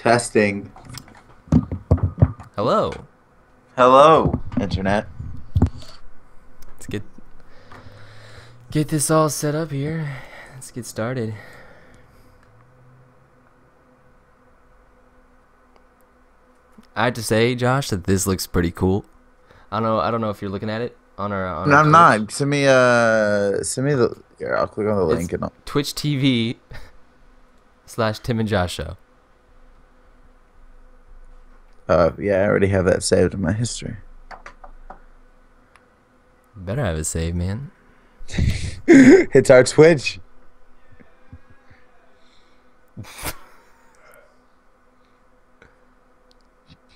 Testing. Hello. Hello, Internet. Let's get this all set up here. Let's get started. I have to say, Josh, that this looks pretty cool. I don't know if you're looking at it on our No, I'm Twitch. not. Send me the. Here, I'll click on the link and I'll. Twitch TV / Tim and Josh Show. Yeah, I already have that saved in my history. Better have it saved, man. It's our Twitch.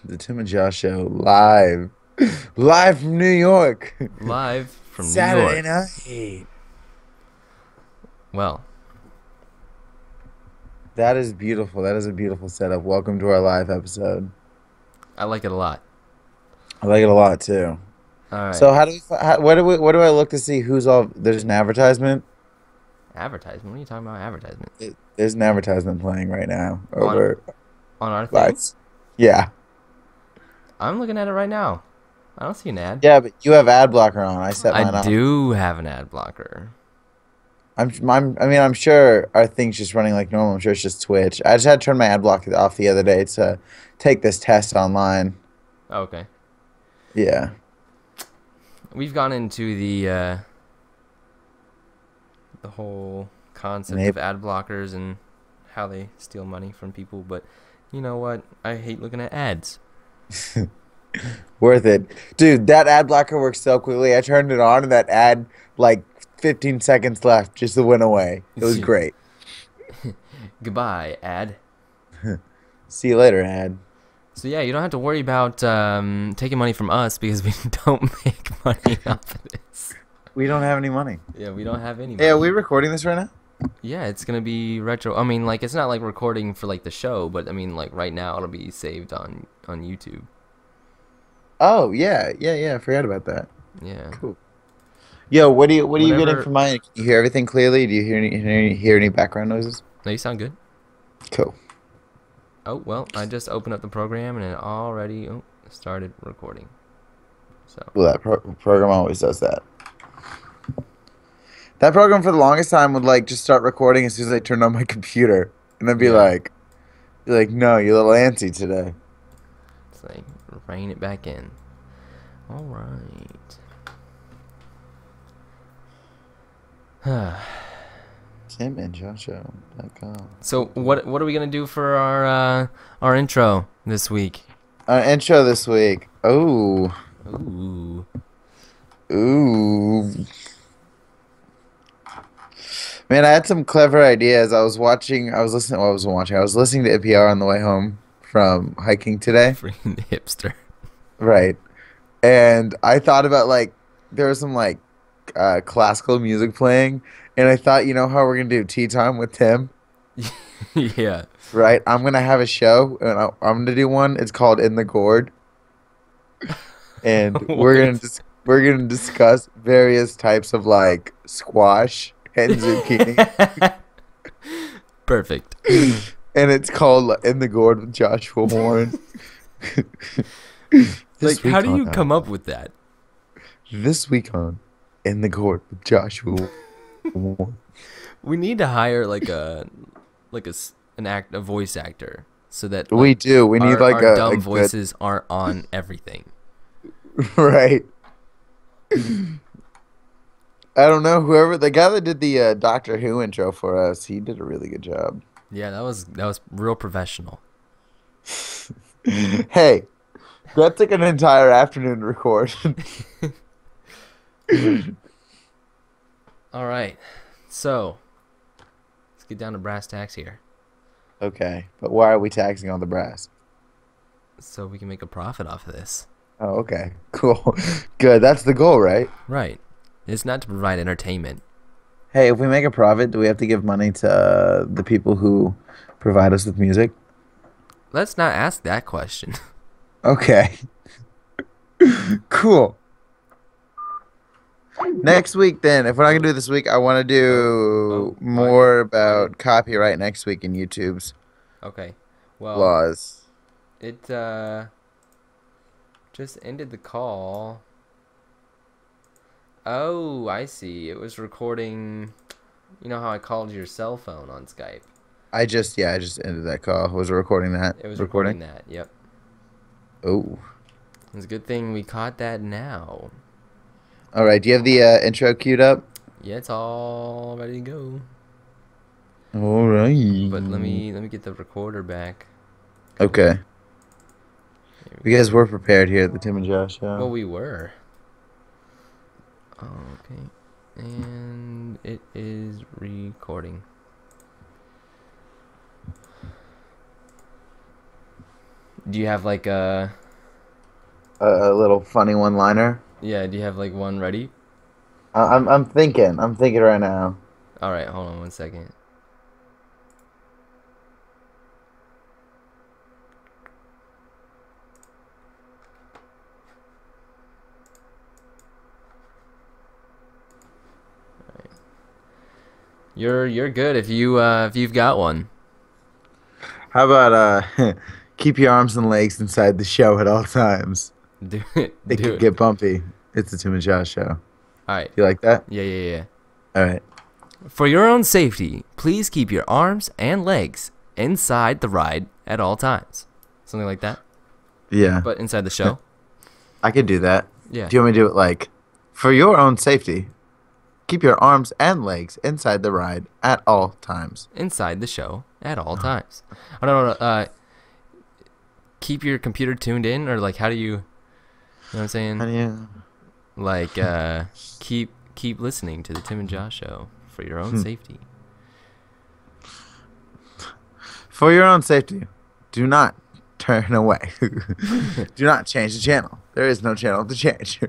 The Tim and Josh Show live from New York. Live from New Saturday York. night. Well, That is beautiful. That is a beautiful setup. Welcome to our live episode. I like it a lot. I like it a lot too. All right. So what do I look to see who's all? There's an advertisement. Advertisement? What are you talking about? Advertisement There's an advertisement playing right now over on our thing? lights. Yeah. I'm looking at it right now. I don't see an ad. Yeah, but you have ad blocker on. I set mine I off. do have an ad blocker. I'm sure our thing's just running like normal. I'm sure it's just Twitch. I just had to turn my ad block off the other day to take this test online. Oh, okay. Yeah. We've gone into the whole concept of ad blockers and how they steal money from people, but you know what? I hate looking at ads. Worth it. Dude, that ad blocker works so quickly. I turned it on and that ad, like 15 seconds left, just went away. It was great. Goodbye, ad. See you later, ad. So yeah, you don't have to worry about taking money from us because we don't make money off of this. We don't have any money. Yeah, we don't have any money. Hey, are we recording this right now? Yeah, it's gonna be retro. I mean, like, it's not like recording for like the show, but I mean, like, right now it'll be saved on YouTube. Oh, yeah. I forgot about that. Yeah. Cool. Yo, what are you Whenever- getting from mine? Can you hear everything clearly? Do you hear any background noises? No, you sound good. Cool. Oh, well, I just opened up the program and it already started recording. So Well, that program always does that. That program for the longest time would like just start recording as soon as I turned on my computer, and then be like, "No, you're a little antsy today." it's like rein it back in. All right. TimandJoshua.com. So what are we gonna do for our intro this week? Our intro this week. Oh, Ooh. ooh. Man, I had some clever ideas. I was listening to NPR on the way home from hiking today. Freaking hipster. Right. And I thought about like there was some like classical music playing, and I thought, you know how we're gonna do tea time with Tim, Yeah. right? I'm gonna have a show, and I'm gonna do one. It's called In the Gourd, and we're gonna discuss various types of like squash and zucchini, Perfect. and it's called In the Gourd with Joshua Warren. Like, how do you come up with that? This week on In the Gourd with Joshua Warren. We need to hire like a voice actor so that We do. We need like our a dumb good- voices aren't on everything. Right. I don't know. Whoever the guy that did the Doctor Who intro for us, he did a really good job. Yeah, that was real professional. Hey, that took an entire afternoon to record. All right, so let's get down to brass tacks here, Okay, but why are we taxing on the brass? so we can make a profit off of this. Oh, okay, cool, good. That's the goal, right? Right. It's not to provide entertainment. Hey, if we make a profit, do we have to give money to the people who provide us with music? Let's not ask that question. Okay. Cool. Next week, then, if we're not gonna do it this week, I want to do more about copyright next week in YouTube's. Okay. Well, laws. it just ended the call. Oh, I see. It was recording. You know how I called your cell phone on Skype? I just ended that call. Was it recording that? It was Recording? recording that. Yep. Oh. It's a good thing we caught that now. All right. Do you have the intro queued up? Yeah, it's all ready to go. All right. But let me get the recorder back. Okay. We Because go. we're prepared here at the Tim and Josh Well, show. we were. Okay. And it is recording. Do you have like A little funny one-liner. yeah, do you have like one ready? I'm thinking. I'm thinking right now. All right, hold on one second. You're good if you've got one. How about keep your arms and legs inside the show at all times. Do it. It Do could it. get bumpy. It's the Tim and Josh show. All right. You like that? Yeah. All right. For your own safety, please keep your arms and legs inside the ride at all times. Something like that, Yeah. but inside the show. I could do that. Yeah. Do you want me to do it like, for your own safety, keep your arms and legs inside the ride at all times. Inside the show at all times. I don't know. Keep your computer tuned in, or like, how do you know what I'm saying? Yeah. Like, keep listening to the Tim and Josh show for your own safety. For your own safety, do not turn away. Do not change the channel. There is no channel to change.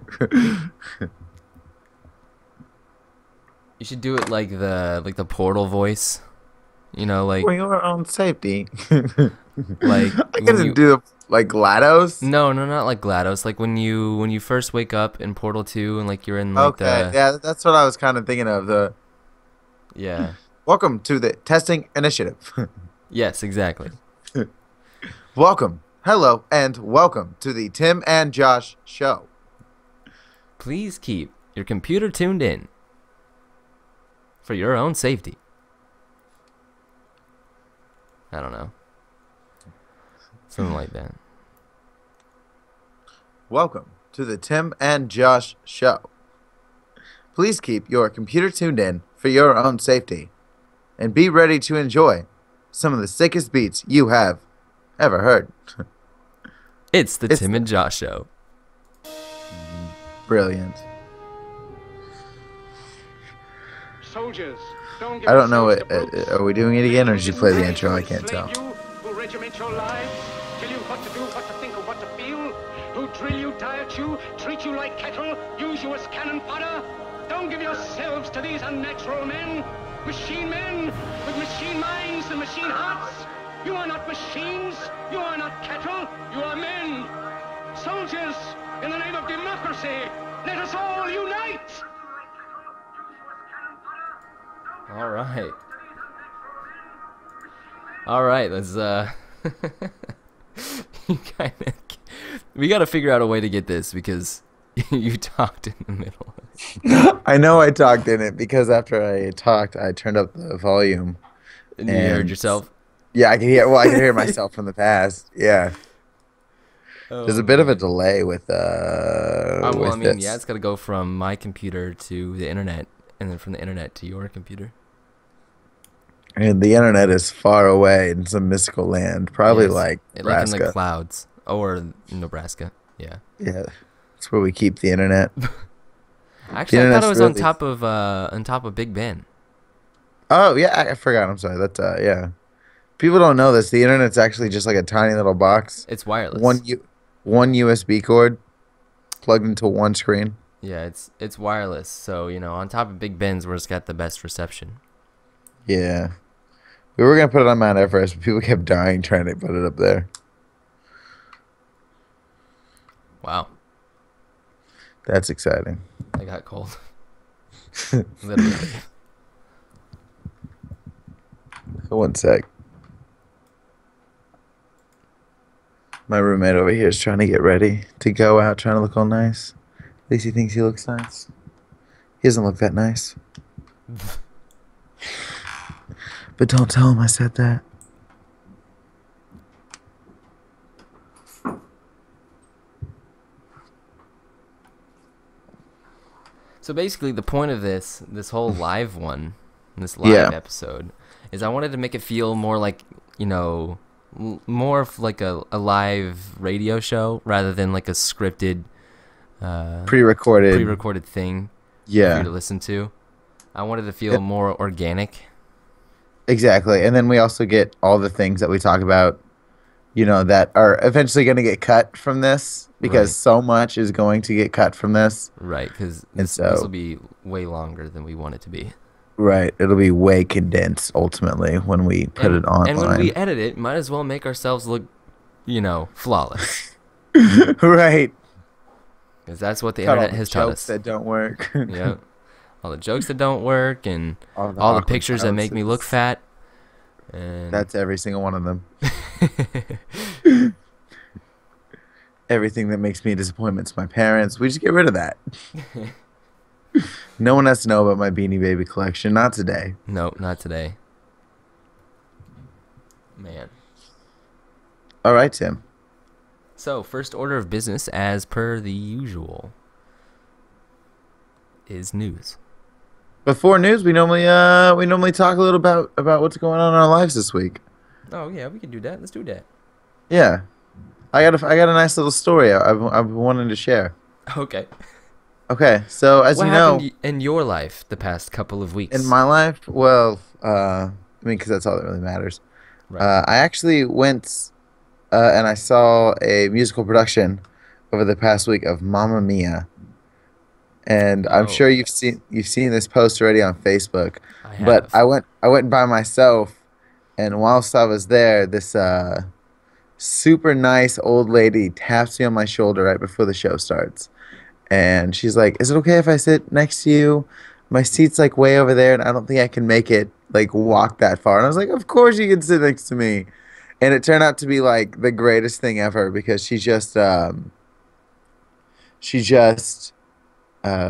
You should do it like the Portal voice. You know, like For your own safety. like I when couldn't you, do like GLaDOS. no, not like GLaDOS. Like when you first wake up in Portal 2 and like you're in like Okay, yeah, that's what I was kind of thinking of. The yeah. welcome to the testing initiative. Yes, exactly. Welcome, hello, and welcome to the Tim and Josh show. Please keep your computer tuned in for your own safety. I don't know. Something like that. Welcome to the Tim and Josh show. Please keep your computer tuned in for your own safety, and be ready to enjoy some of the sickest beats you have ever heard. It's the It's Tim and Josh show. Brilliant. Soldiers, I don't know what. Are we doing it again, or did you play the intro? I can't tell. Who regiment your lives, tell you what to do, what to think, or what to feel, who drill you, diet you, treat you like cattle, use you as cannon fodder. Don't give yourselves to these unnatural men with machine minds and machine hearts. You are not machines, you are not cattle, you are men. Soldiers, in the name of democracy, let us all unite! All right, let's you kind of we got to figure out a way to get this because you talked in the middle. I know I talked in it because after I talked, I turned up the volume. And you heard yourself? Yeah, I can hear. Well, I can hear myself from the past. Yeah, there's a bit of a delay with well, I mean, this. yeah, it's got to go from my computer to the internet, and then from the internet to your computer. And the internet is far away in some mystical land, probably Yes, like like in Nebraska. the clouds or Nebraska. Yeah. Yeah, that's where we keep the internet. Actually, I thought it was internet's on top of Big Ben. Oh yeah, I forgot. I'm sorry. That's yeah. People don't know this. The internet's actually just like a tiny little box. It's wireless. One USB cord plugged into one screen. Yeah, it's wireless. So on top of Big Ben's, where it's got the best reception. Yeah, we were gonna put it on Mount Everest, but people kept dying trying to put it up there. Wow, That's exciting. I got cold. Literally. One sec. My roommate over here is trying to get ready to go out, trying to look all nice. At least he thinks he looks nice. He doesn't look that nice. But don't tell him I said that. So basically, the point of this whole live one, this live episode, is I wanted to make it feel more like, more of like a live radio show rather than like a scripted, pre-recorded thing for you to listen to. I wanted to feel more organic. Exactly. And then we also get all the things that we talk about, that are eventually going to get cut from this because so much is going to get cut from this. Right, because this will be way longer than we want it to be. Right. It'll be way condensed ultimately when we put it online. And when we edit it, might as well make ourselves look, flawless. Right. Because that's what the internet has taught us. Jokes that don't work. Yep. All the jokes that don't work and all the pictures that make me look fat. And that's every single one of them. Everything that makes me a disappointment to my parents, we just get rid of that. No one has to know about my Beanie Baby collection. Not today. No, not today. Man. All right, Tim. So, first order of business, as per the usual, is news. Before news, we normally talk a little about what's going on in our lives this week. Oh yeah, we can do that. Let's do that. Yeah, I got a nice little story I've been wanting to share. Okay. Okay, so as you know, what happened in your life the past couple of weeks? In my life, well, because that's all that really matters. Right. I actually went and I saw a musical production over the past week of Mamma Mia. And I'm sure you've seen this post already on Facebook. I have. But I went by myself, and whilst I was there, this super nice old lady taps me on my shoulder right before the show starts. And she's like, "Is it okay if I sit next to you? My seat's like way over there, and I don't think I can make it like walk that far." And I was like, "Of course you can sit next to me." And it turned out to be like the greatest thing ever because she just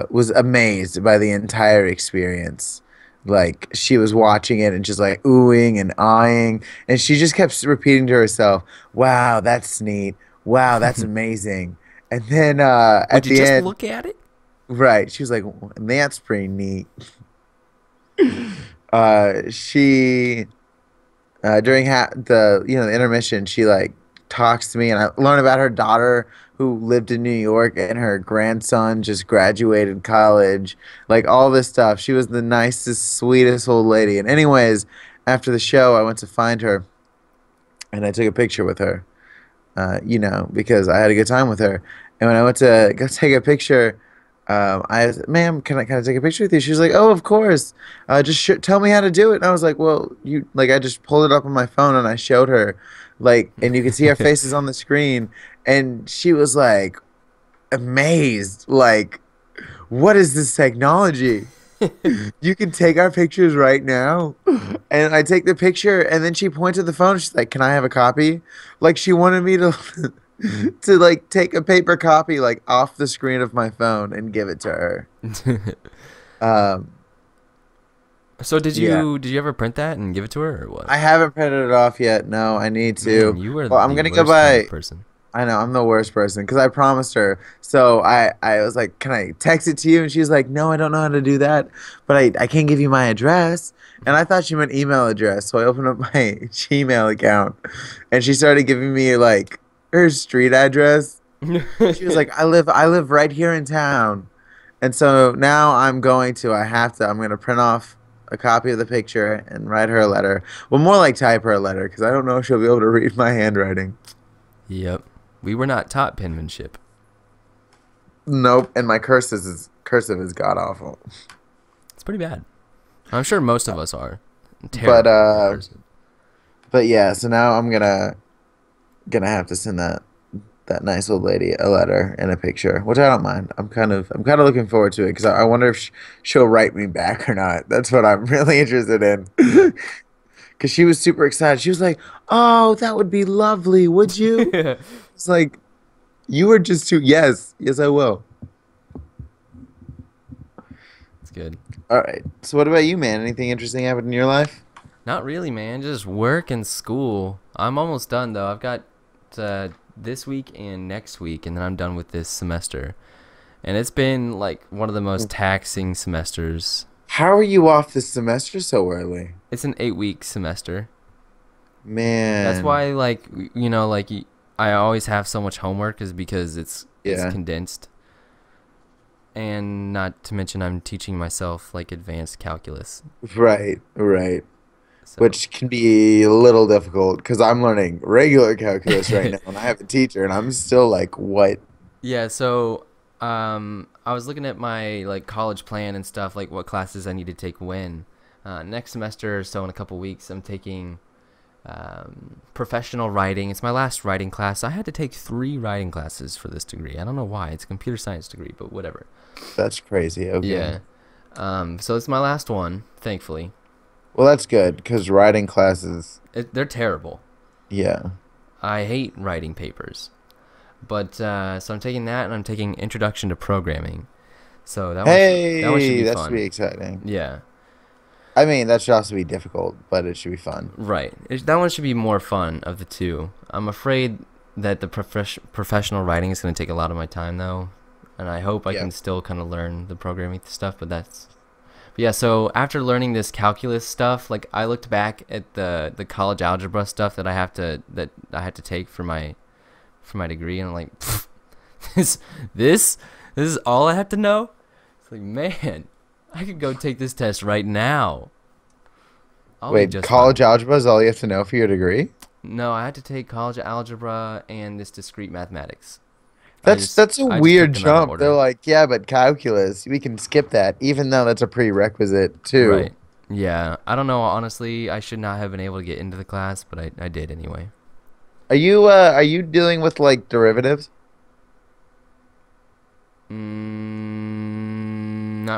was amazed by the entire experience. Like, she was watching it and just like oohing and eyeing, and she just kept repeating to herself, "Wow, that's neat. Wow, that's amazing." And then at the end, look at it? Right. She was like, "That's pretty neat." She during the intermission, she like talks to me, and I learn about her daughter who lived in New York, and her grandson just graduated college, like all this stuff. She was the nicest, sweetest old lady. And anyways, after the show, I went to find her, and I took a picture with her, because I had a good time with her. And when I went to go take a picture, I asked, "Ma'am, can I take a picture with you?" She was like, "Oh, of course. Just tell me how to do it." And I was like, "Well, I just pulled it up on my phone and I showed her, and you can see our faces on the screen." And she was like amazed, like, "What is this technology? You can take our pictures right now?" And I take the picture, and then she pointed to the phone. She's like, "Can I have a copy?" Like, she wanted me to like take a paper copy like off the screen of my phone and give it to her. So did you ever print that and give it to her, or what? I haven't printed it off yet. No, I need to. Man, you were I'm gonna go by person. I know, I'm the worst person because I promised her. So I was like, "Can I text it to you?" And she's like, "No, I don't know how to do that, but I can give you my address." And I thought she meant email address. So I opened up my Gmail account, and she started giving me like her street address. She was like, I live right here in town. And so now I'm going to print off a copy of the picture and write her a letter. Well, more like type her a letter because I don't know if she'll be able to read my handwriting. Yep. We were not taught penmanship. Nope. And my cursive is god awful. It's pretty bad. I'm sure most of us are. But yeah, so now I'm gonna have to send that nice old lady a letter and a picture, which I don't mind. I'm kind of looking forward to it because I wonder if she'll write me back or not. That's what I'm really interested in. because she was super excited. She was like, "Oh, that would be lovely. Would you?" It's like you were just too. Yes, yes, I will. It's good. All right. So, what about you, man? Anything interesting happened in your life? Not really, man. Just work and school. I'm almost done though. I've got this week and next week, and then I'm done with this semester. And it's been like one of the most taxing semesters. How are you off this semester so early? It's an 8-week semester. Man. That's why, like, I always have so much homework is because it's condensed. And not to mention I'm teaching myself, like, advanced calculus. Right, right. So. Which can be a little difficult because I'm learning regular calculus right now, and I have a teacher, and I'm still like, what? Yeah, so I was looking at my like college plan and stuff, like what classes I need to take when. Next semester, so in a couple weeks, I'm taking professional writing. It's my last writing class. I had to take 3 writing classes for this degree. I don't know why. It's a computer science degree, but whatever. That's crazy. Okay. Yeah. So it's my last one, thankfully. Well, that's good because writing classes. They're terrible. Yeah. I hate writing papers. But so I'm taking that, and I'm taking Introduction to Programming. So that one should be that fun. should be exciting. Yeah. I mean, that should also be difficult, but it should be fun. Right. That one should be more fun of the two. I'm afraid that the professional writing is going to take a lot of my time, though. And I hope I can still kind of learn the programming stuff, but that's... But yeah, so after learning this calculus stuff, like I looked back at the college algebra stuff that I had to take for my degree, and I'm like, this is all I have to know? It's like, man, I could go take this test right now. Wait, college algebra is all you have to know for your degree? No, I had to take college algebra and this discrete mathematics. That's a weird jump. They're like, yeah, but calculus, we can skip that, even though that's a prerequisite too. Right. Yeah. I don't know. Honestly, I should not have been able to get into the class, but I did anyway. Are you dealing with like derivatives? Not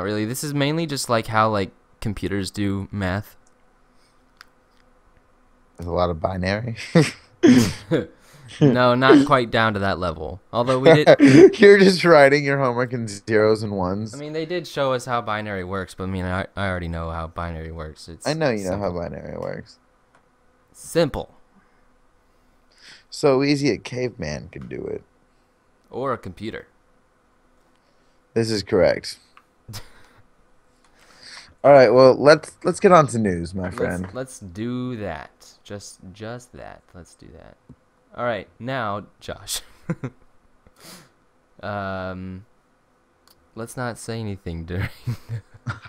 really. This is mainly just like how like computers do math. There's a lot of binary. No, not quite down to that level. Although we did. You're just writing your homework in zeros and ones. I mean, they did show us how binary works, but I mean, I already know how binary works. I know you know how binary works. Simple. So easy a caveman could do it. Or a computer. This is correct. All right, well, let's get on to news, my friend. Let's do that. Just that. Let's do that. All right, now, Josh. Let's not say anything during.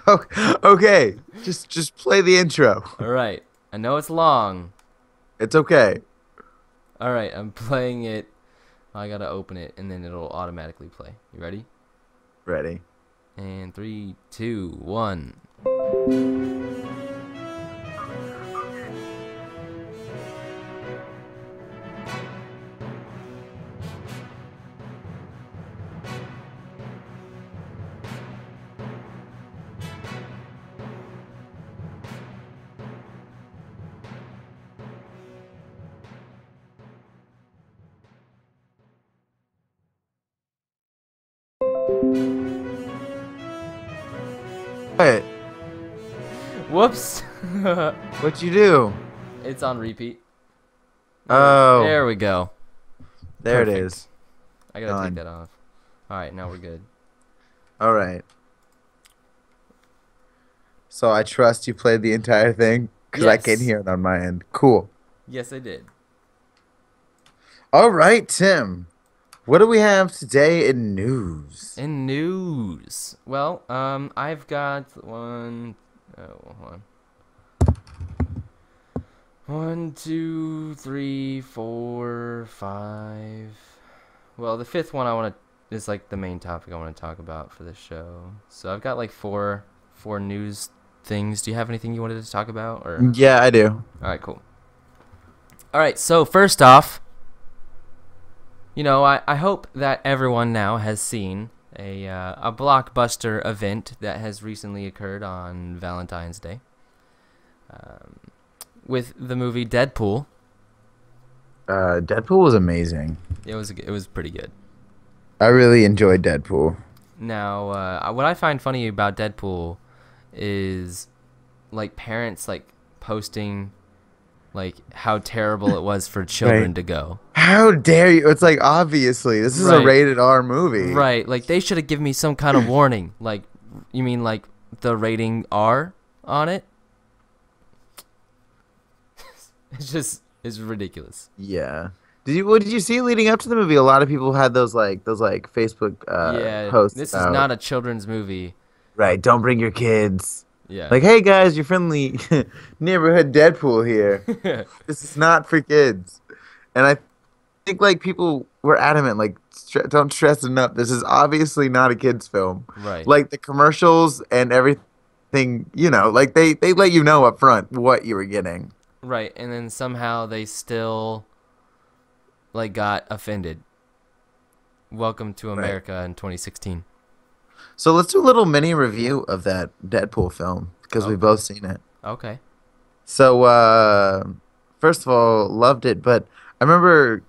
Okay, just play the intro. All right, I know it's long. It's okay. All right, I'm playing it. I gotta open it, and then it'll automatically play. You ready? Ready. And 3, 2, 1. What? Whoops. What'd you do? It's on repeat. Oh. There we go. There Perfect. it is. I gotta take that off. Alright, now we're good. All right. So I trust you played the entire thing? Because I can hear it on my end. Cool. Yes, I did. All right, Tim. What do we have today in news? In news. Well, I've got hold on. 1, 2, 3, 4, 5. Well, the 5th one is like the main topic I want to talk about for this show. So I've got like four news things. Do you have anything you wanted to talk about? Or yeah, I do. All right, cool. All right, so first off, you know, I hope that everyone now has seen a blockbuster event that has recently occurred on Valentine's Day. with the movie Deadpool. Deadpool was amazing. It was pretty good. I really enjoyed Deadpool. Now, what I find funny about Deadpool is like parents like posting like how terrible it was for children to go. How dare you? It's like, obviously this is a rated R movie. Right. Like they should have given me some kind of warning. Like, you mean like the rating R on it? It's ridiculous. Yeah. What did you see leading up to the movie? A lot of people had those Facebook posts. This is not a children's movie. Right. Don't bring your kids. Yeah. Like, hey guys, your friendly neighborhood Deadpool here. This is not for kids. And I think like people were adamant, like, don't stress enough. This is obviously not a kids film. Right. Like the commercials and everything, like they let you know up front what you were getting. Right. And then somehow they still like got offended. Welcome to America in 2016. So let's do a little mini review of that Deadpool film because we've both seen it. Okay. So first of all, loved it, but I remember,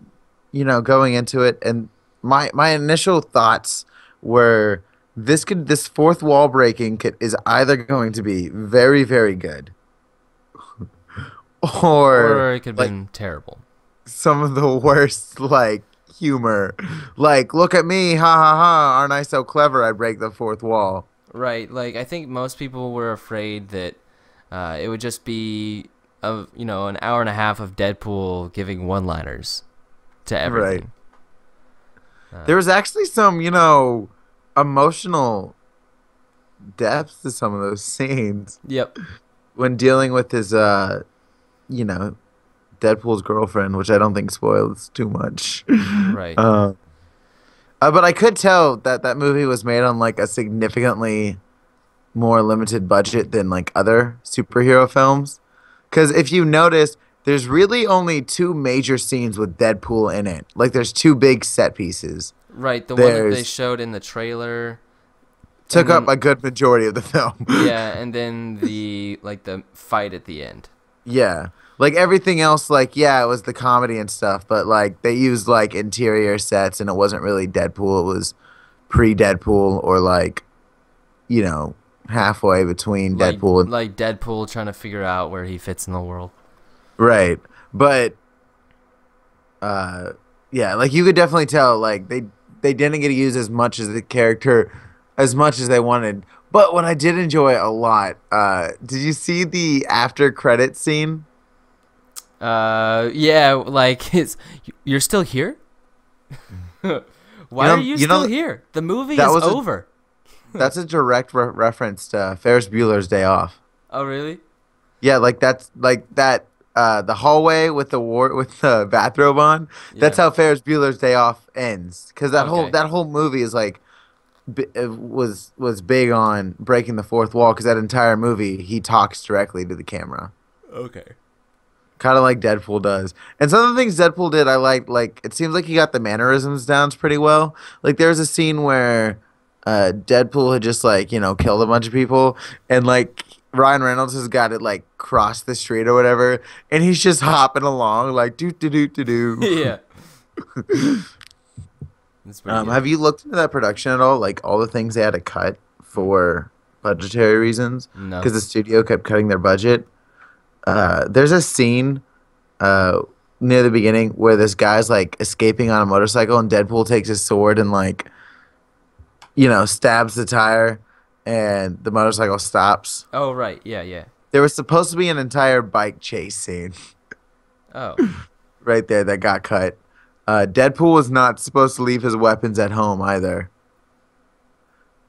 going into it and my initial thoughts were this fourth wall breaking is either going to be very, very good or it could have been terrible. Some of the worst like humor, like, look at me, ha ha ha, aren't I so clever, I break the fourth wall. Right. Like I think most people were afraid that it would just be an hour and a half of Deadpool giving one-liners to everything. Right. There was actually some emotional depth to some of those scenes. Yep. When dealing with his Deadpool's girlfriend, which I don't think spoils too much. Right. But I could tell that movie was made on like a significantly more limited budget than like other superhero films. Because if you notice, there's really only two major scenes with Deadpool in it. Like there's two big set pieces. Right. The one that they showed in the trailer took up a good majority of the film. Yeah, and then the fight at the end. Yeah. Like everything else, like, yeah, it was the comedy and stuff, but like they used like interior sets and it wasn't really Deadpool. It was pre-Deadpool or like, halfway between Deadpool and like Deadpool trying to figure out where he fits in the world. Right. But yeah, like you could definitely tell like they didn't get to use as much as the character as much as they wanted. But what I did enjoy a lot, did you see the after credit scene? Yeah, like you're still here? Why are you still here? The movie is over. That's a direct reference to Ferris Bueller's Day Off. Oh, really? Yeah, like that's like that. The hallway with the bathrobe on. Yeah. That's how Ferris Bueller's Day Off ends. Because that whole movie is like was big on breaking the fourth wall. Because that entire movie he talks directly to the camera. Okay. Kind of like Deadpool does. And some of the things Deadpool did I liked. Like it seems like he got the mannerisms down pretty well. Like there's a scene where Deadpool had just like killed a bunch of people and like Ryan Reynolds has got it like cross the street or whatever, and he's just hopping along like do do do do do. Yeah. Have you looked into that production at all? Like all the things they had to cut for budgetary reasons? No. Because the studio kept cutting their budget. There's a scene near the beginning where this guy's like escaping on a motorcycle, and Deadpool takes his sword and like stabs the tire. And the motorcycle stops. Oh, right. Yeah, yeah. There was supposed to be an entire bike chase scene. Oh. Right there that got cut. Deadpool was not supposed to leave his weapons at home either.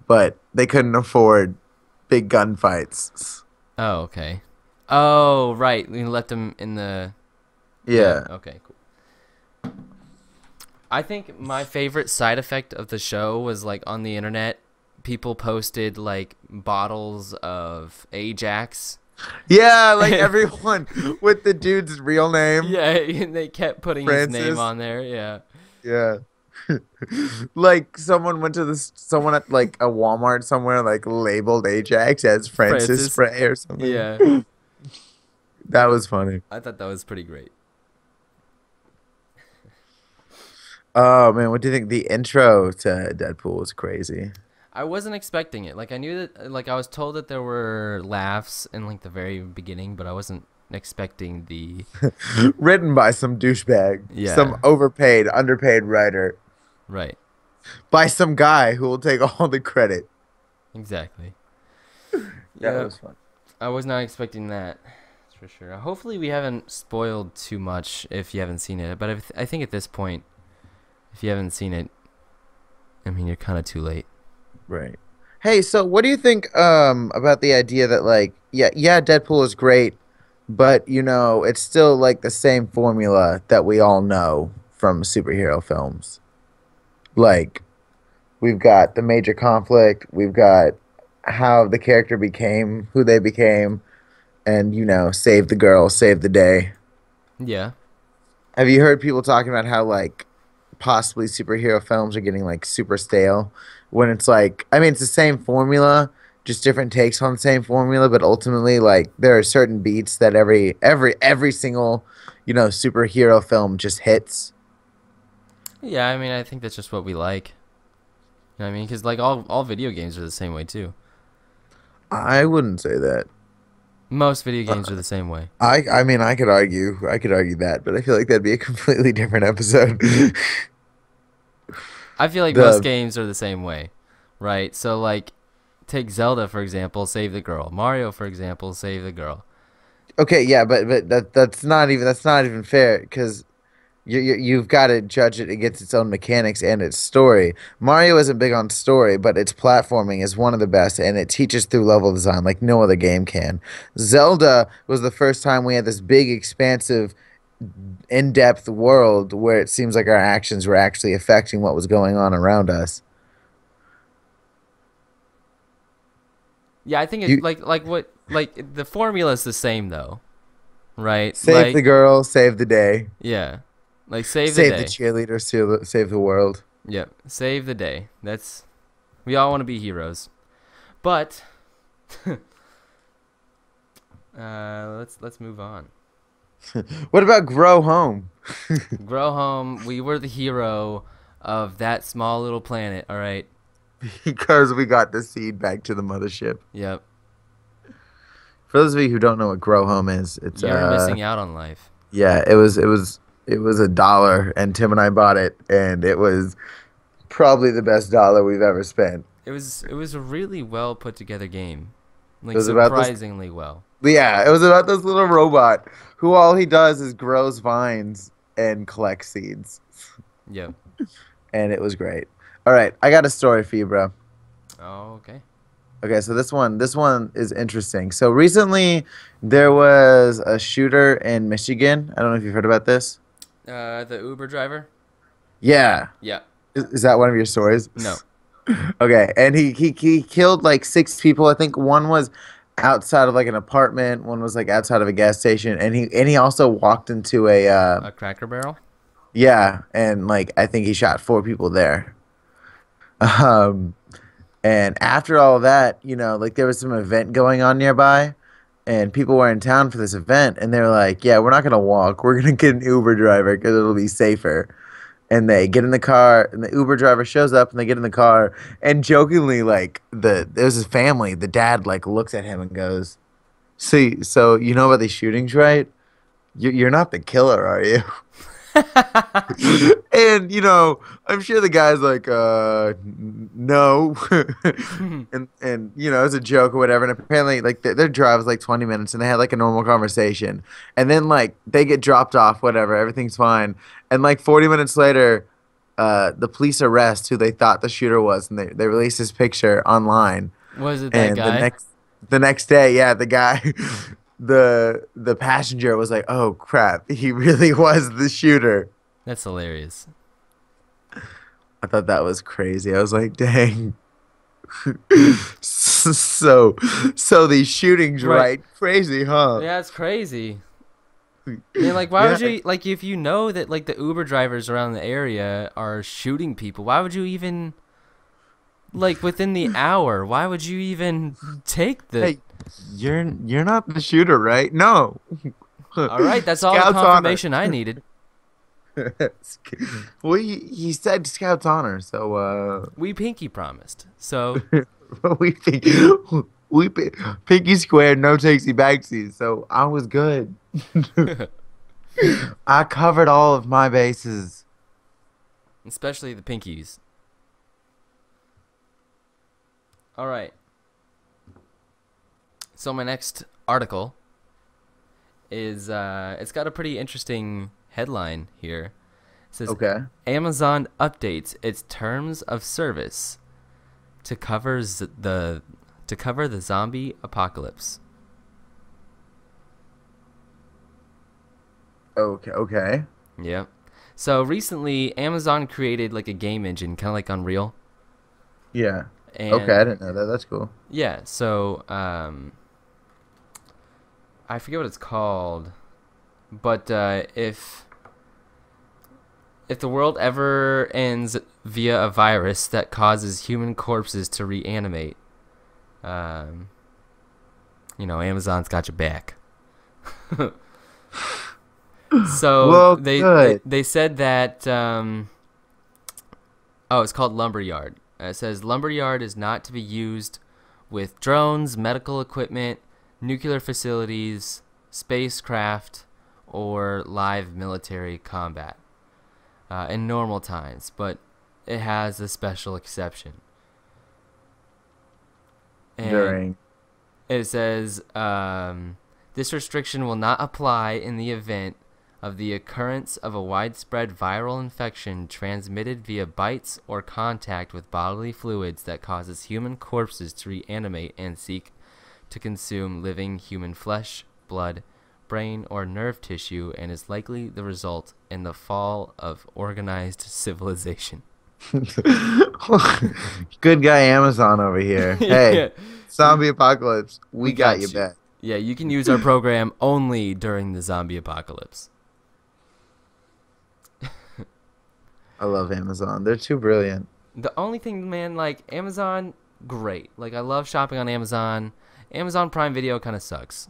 But they couldn't afford big gunfights. Oh, okay. Oh, right. We left him in the... Yeah. Okay, cool. I think my favorite side effect of the show was like on the internet, people posted like bottles of Ajax. Yeah, like everyone with the dude's real name. Yeah, and they kept putting Francis. His name on there. Yeah. Yeah. Like someone at like a Walmart somewhere like labeled Ajax as Francis Spray or something. Yeah. That was funny. I thought that was pretty great. Oh man, what do you think? The intro to Deadpool was crazy. I wasn't expecting it. Like I knew that, like I was told that there were laughs in like the very beginning, but I wasn't expecting the. Written by some douchebag, Yeah. some overpaid, underpaid writer, Right. by some guy who will take all the credit. Exactly. That was fun. I was not expecting that. That's for sure. Hopefully, we haven't spoiled too much if you haven't seen it. But I think at this point, if you haven't seen it, I mean, you're kind of too late. Right. Hey, so what do you think about the idea that like yeah, Deadpool is great, but you know, it's still like the same formula that we all know from superhero films. Like we've got the major conflict, we've got how the character became who they became, and you know, save the girl, save the day. Yeah. Have you heard people talking about how like possibly superhero films are getting like super stale when it's like I mean it's the same formula, just different takes on the same formula, but ultimately like there are certain beats that every single, you know, superhero film just hits. Yeah. I mean, I think that's just what we like. You know what I mean? Because like all video games are the same way too. I wouldn't say that. Most video games are the same way. I mean I could argue that, but I feel like that'd be a completely different episode. I feel like The most games are the same way, right? So like, take Zelda for example, save the girl. Mario for example, save the girl. Okay, yeah, but that's not even fair because you've got to judge it against its own mechanics and its story. Mario isn't big on story, but its platforming is one of the best, and it teaches through level design like no other game can. Zelda was the first time we had this big, expansive, in-depth world where it seems like our actions were actually affecting what was going on around us. Yeah, I think You it's like what like the formula is the same though, right? save Like the girl, save the day, yeah, like save the save the day. cheerleader, save the world. Yep, save the day. That's we all want to be heroes, but let's move on. What about Grow Home? Grow home. We were the hero of that small little planet. All right. Because we got the seed back to the mothership. Yep. For those of you who don't know what Grow Home is, it's You're missing out on life. yeah, it was $1 and Tim and I bought it and it was probably the best dollar we've ever spent. It was a really well put together game, like It was about this surprisingly well. Yeah, it was about this little robot who all he does is grows vines and collects seeds. Yep. And it was great. All right, I got a story for you, bro. Oh, okay. Okay, so this one is interesting. So recently there was a shooter in Michigan. I don't know if you've heard about this. The Uber driver. Yeah. Yeah. Is that one of your stories? No. Okay, and he killed like 6 people. I think one was outside of like an apartment, one was like outside of a gas station, and he also walked into A Cracker Barrel. yeah, and like I think he shot 4 people there. Um, and after all that, you know, like there was some event going on nearby, and people were in town for this event, and they were like, "Yeah, we're not gonna walk. We're gonna get an Uber driver because it'll be safer." And they get in the car, and the Uber driver shows up, and they get in the car, and jokingly, like there's his family. The dad like looks at him and goes, "See, so you know about these shootings, right? You're not the killer, are you?" And you know, I'm sure the guy's like, no, and you know, it's a joke or whatever. And apparently, like their drive was like 20 minutes, and they had like a normal conversation, and then like they get dropped off, whatever, everything's fine, and like 40 minutes later, the police arrest who they thought the shooter was, and they release his picture online. Was it that And guy? the next day, yeah, the guy, the passenger was like, "Oh crap, he really was the shooter." That's hilarious. I thought that was crazy. I was like, "Dang." So these shootings, right? Crazy, huh? Yeah, it's crazy. I mean, like, why would Yeah. you like if you know that like the Uber drivers around the area are shooting people? Why would you even like within the hour. Why would you even take the? Hey, you're not the shooter, right? No. All right, that's all the Scouts confirmation I needed. Well, he said Scouts honor, so We pinky promised. So we think Pinky squared, no takesy backsies, so I was good. I covered all of my bases. especially the pinkies. All right. So my next article is it's got a pretty interesting headline here. It says Okay. Amazon updates its terms of service to cover the zombie apocalypse. Okay. Yep. So recently Amazon created like a game engine, kind of like Unreal. Yeah. And Okay, I didn't know that. That's cool. yeah, so I forget what it's called, but if the world ever ends via a virus that causes human corpses to reanimate, Amazon's got your back. So Well, they good. they said that it's called Lumberyard. It says Lumberyard is not to be used with drones, medical equipment, nuclear facilities, spacecraft, or live military combat in normal times, but it has a special exception. And During. it says this restriction will not apply in the event of the occurrence of a widespread viral infection transmitted via bites or contact with bodily fluids that causes human corpses to reanimate and seek to consume living human flesh, blood, brain, or nerve tissue, and is likely the result in the fall of organized civilization. Good guy Amazon over here. Hey, Yeah. zombie apocalypse. We got you you. back. Yeah, you can use our program only during the zombie apocalypse. I love Amazon. They're too brilliant. The only thing, man, like Amazon, great. Like I love shopping on Amazon. Amazon Prime Video kind of sucks,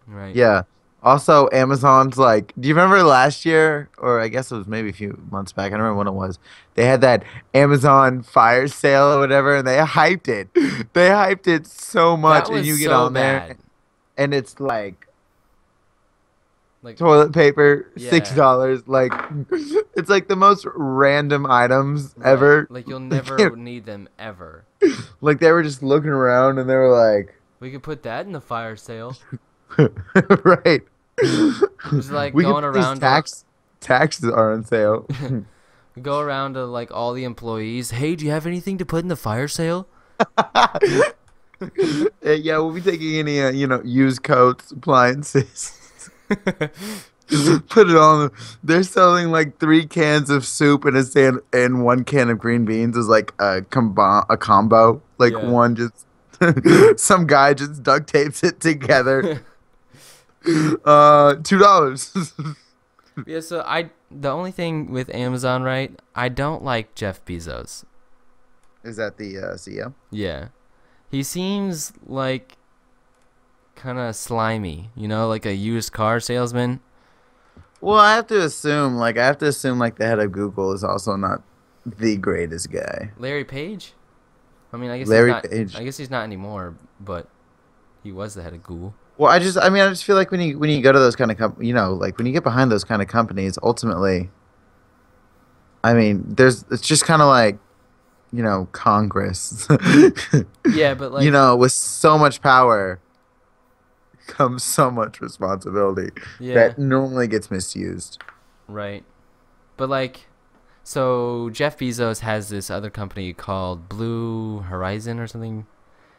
right? Yeah. Also, Amazon's like, do you remember last year, or I guess it was maybe a few months back, I don't remember when it was, they had that Amazon Fire Sale or whatever, and they hyped it. They hyped it so much, That was and you get so on bad. there, and it's like Like toilet paper, Yeah. $6. Like, it's like the most random items right, ever. Like you'll never need them ever. Like, they were just looking around, and they were like, We could put that in the fire sale. right. Just like We can going put these around. taxes are on sale. Go around to like all the employees. Hey, do you have anything to put in the fire sale? Yeah, we'll be taking any used coats, appliances. Put it on. They're selling like 3 cans of soup and 1 can of green beans is like a combo. Like Yeah. one just some guy just duct tapes it together. $2. Yeah, so the only thing with Amazon, right? I don't like Jeff Bezos. Is that the CEO? Yeah. He seems like kind of slimy, like a used car salesman. Well, I have to assume like the head of Google is also not the greatest guy. Larry Page? I mean, I guess Larry he's not, Page. I guess he's not anymore, but he was the head of Google. Well, I just feel like when you go to those kind of like when you get behind those kind of companies, ultimately, it's just kind of like, Congress. Yeah, but like with so much power comes so much responsibility Yeah. that normally gets misused. Right. But like, so Jeff Bezos has this other company called Blue Horizon or something,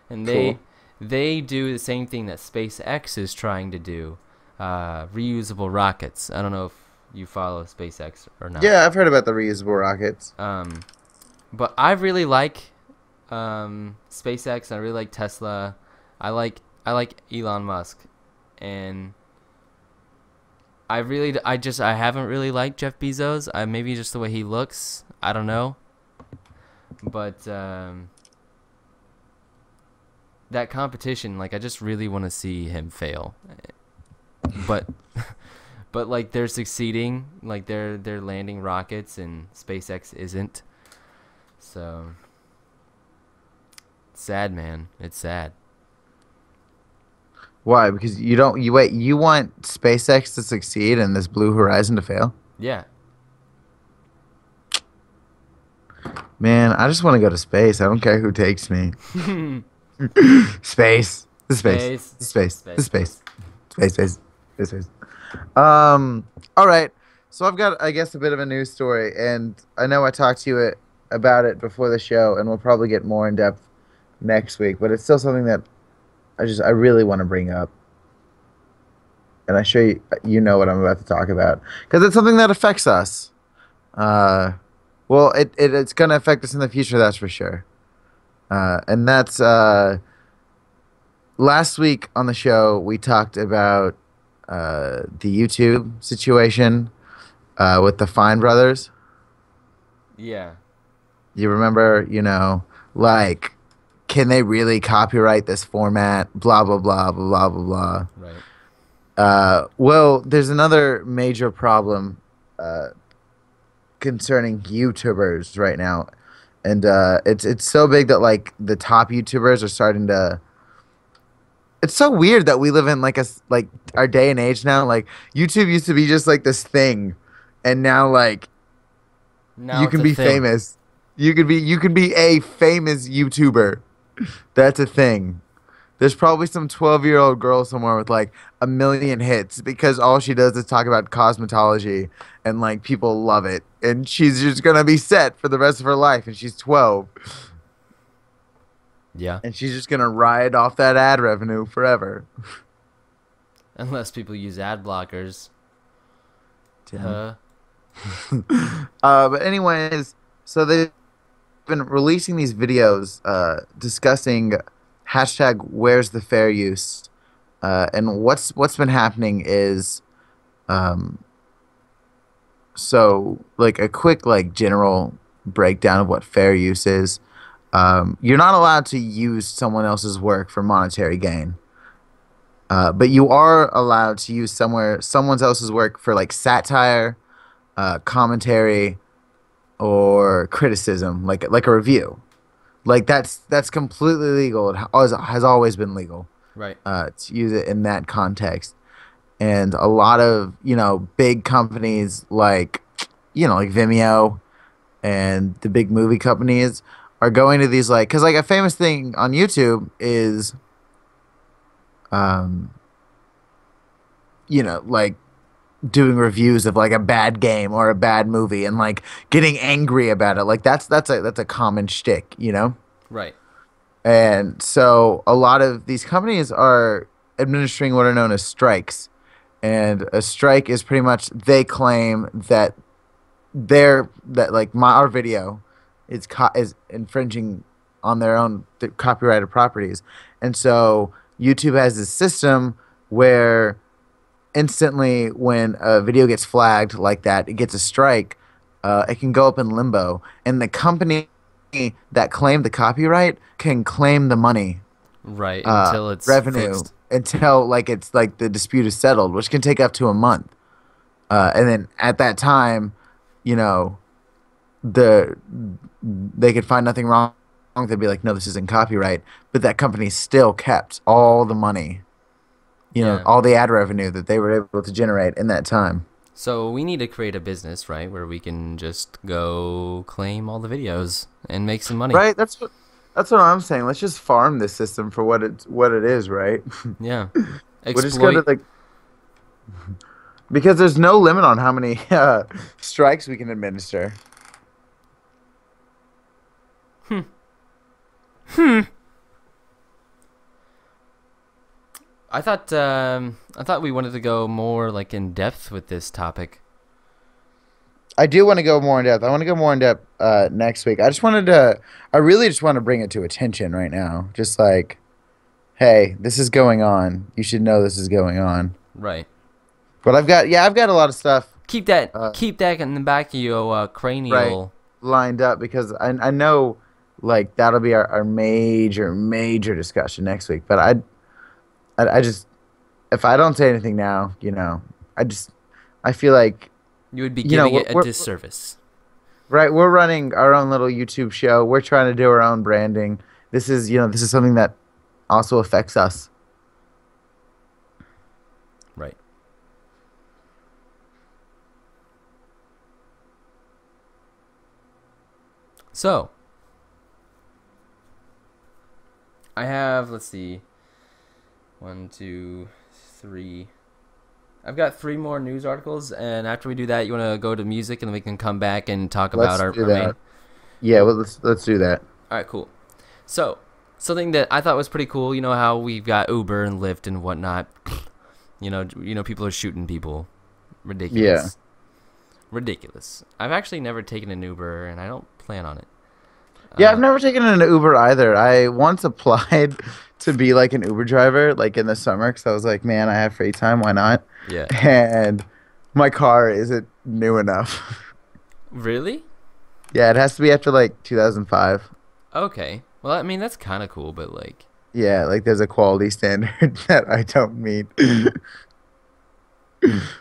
and Cool. they do the same thing that SpaceX is trying to do, reusable rockets. I don't know if you follow SpaceX or not. Yeah, I've heard about the reusable rockets. But I really like SpaceX. I really like Tesla. I like Elon Musk, and I haven't really liked Jeff Bezos. Maybe just the way he looks. I don't know. But that competition, like I just really want to see him fail. But but like they're succeeding, like they're landing rockets and SpaceX isn't. So sad, man. It's sad. Why? Because you want SpaceX to succeed and this Blue Horizon to fail? Yeah. Man, I just want to go to space. I don't care who takes me. Space. The space. The space. The space. Space. Space. All right. So I've got, I guess, a bit of a news story, and I know I talked to you about it before the show, and we'll probably get more in depth next week. But it's still something that I really want to bring up, and I sure you know what I'm about to talk about, because it's something that affects us. Well, it's going to affect us in the future, that's for sure. And that's last week on the show, we talked about the YouTube situation with the Fine brothers. Yeah. You remember, like, can they really copyright this format? Blah, blah, blah, blah, blah, blah, blah. Right. Well, there's another major problem concerning YouTubers right now. And it's so big that, like, the top YouTubers are starting to... It's so weird that we live in, like, our day and age now. Like, YouTube used to be just, like, this thing. And now, like, you can be famous. You can be a famous YouTuber. That's a thing. There's probably some 12-year-old girl somewhere with like 1 million hits because all she does is talk about cosmetology and like people love it. And she's just going to be set for the rest of her life, and she's 12. Yeah. And she's just going to ride off that ad revenue forever. Unless people use ad blockers. But anyways, so they've been releasing these videos discussing hashtag where's the fair use. And what's been happening is so like a quick like general breakdown of what fair use is. You're not allowed to use someone else's work for monetary gain. But you are allowed to use someone else's work for like satire, commentary, or criticism, like a review. Like that's completely legal. It has always been legal. Right. To use it in that context. And a lot of, big companies like Vimeo and the big movie companies are going to these like, cuz like a famous thing on YouTube is like doing reviews of like a bad game or a bad movie and like getting angry about it. Like that's a common shtick, Right. And so a lot of these companies are administering what are known as strikes. And a strike is pretty much they claim that our video is infringing on their own copyrighted properties. And so YouTube has this system where instantly when a video gets flagged like that, it gets a strike, it can go up in limbo, and the company that claimed the copyright can claim the money, right, until it's revenue fixed. Until like it's like the dispute is settled, which can take up to a month, and then at that time, they could find nothing wrong. They'd be like, no, this isn't copyright, but that company still kept all the money. All the ad revenue that they were able to generate in that time. So we need to create a business, right, where we can just go claim all the videos and make some money. Right. That's what I'm saying. Let's just farm this system for what it is, right? Yeah. We'll just go to because there's no limit on how many strikes we can administer. I thought we wanted to go more like in depth with this topic. I do want to go more in depth. I want to go more in depth next week. I really just want to bring it to attention right now. Just like, hey, this is going on. You should know this is going on. Right. But I've got a lot of stuff. Keep that in the back of your cranial. Right, lined up because I know like that'll be our major discussion next week. But I just if I don't say anything now, I feel like You would be giving it a we're disservice. right. We're running our own little YouTube show. We're trying to do our own branding. This is something that also affects us. Right. So, I have, let's see, 1, 2, 3. I've got 3 more news articles, and after we do that, you want to go to music, and then we can come back and talk about Let's our do main. that. Yeah, well, let's do that. All right, cool. So, something that I thought was pretty cool, you know how we've got Uber and Lyft and whatnot. People are shooting people. Ridiculous. Ridiculous. I've actually never taken an Uber, and I don't plan on it. Yeah, I've never taken an Uber either. I once applied to be like an Uber driver, like in the summer, because I was like, man, I have free time, why not? Yeah. And my car isn't new enough. Really? Yeah, it has to be after like 2005. Okay. Well, I mean, that's kind of cool, but like... Yeah, like there's a quality standard that I don't meet.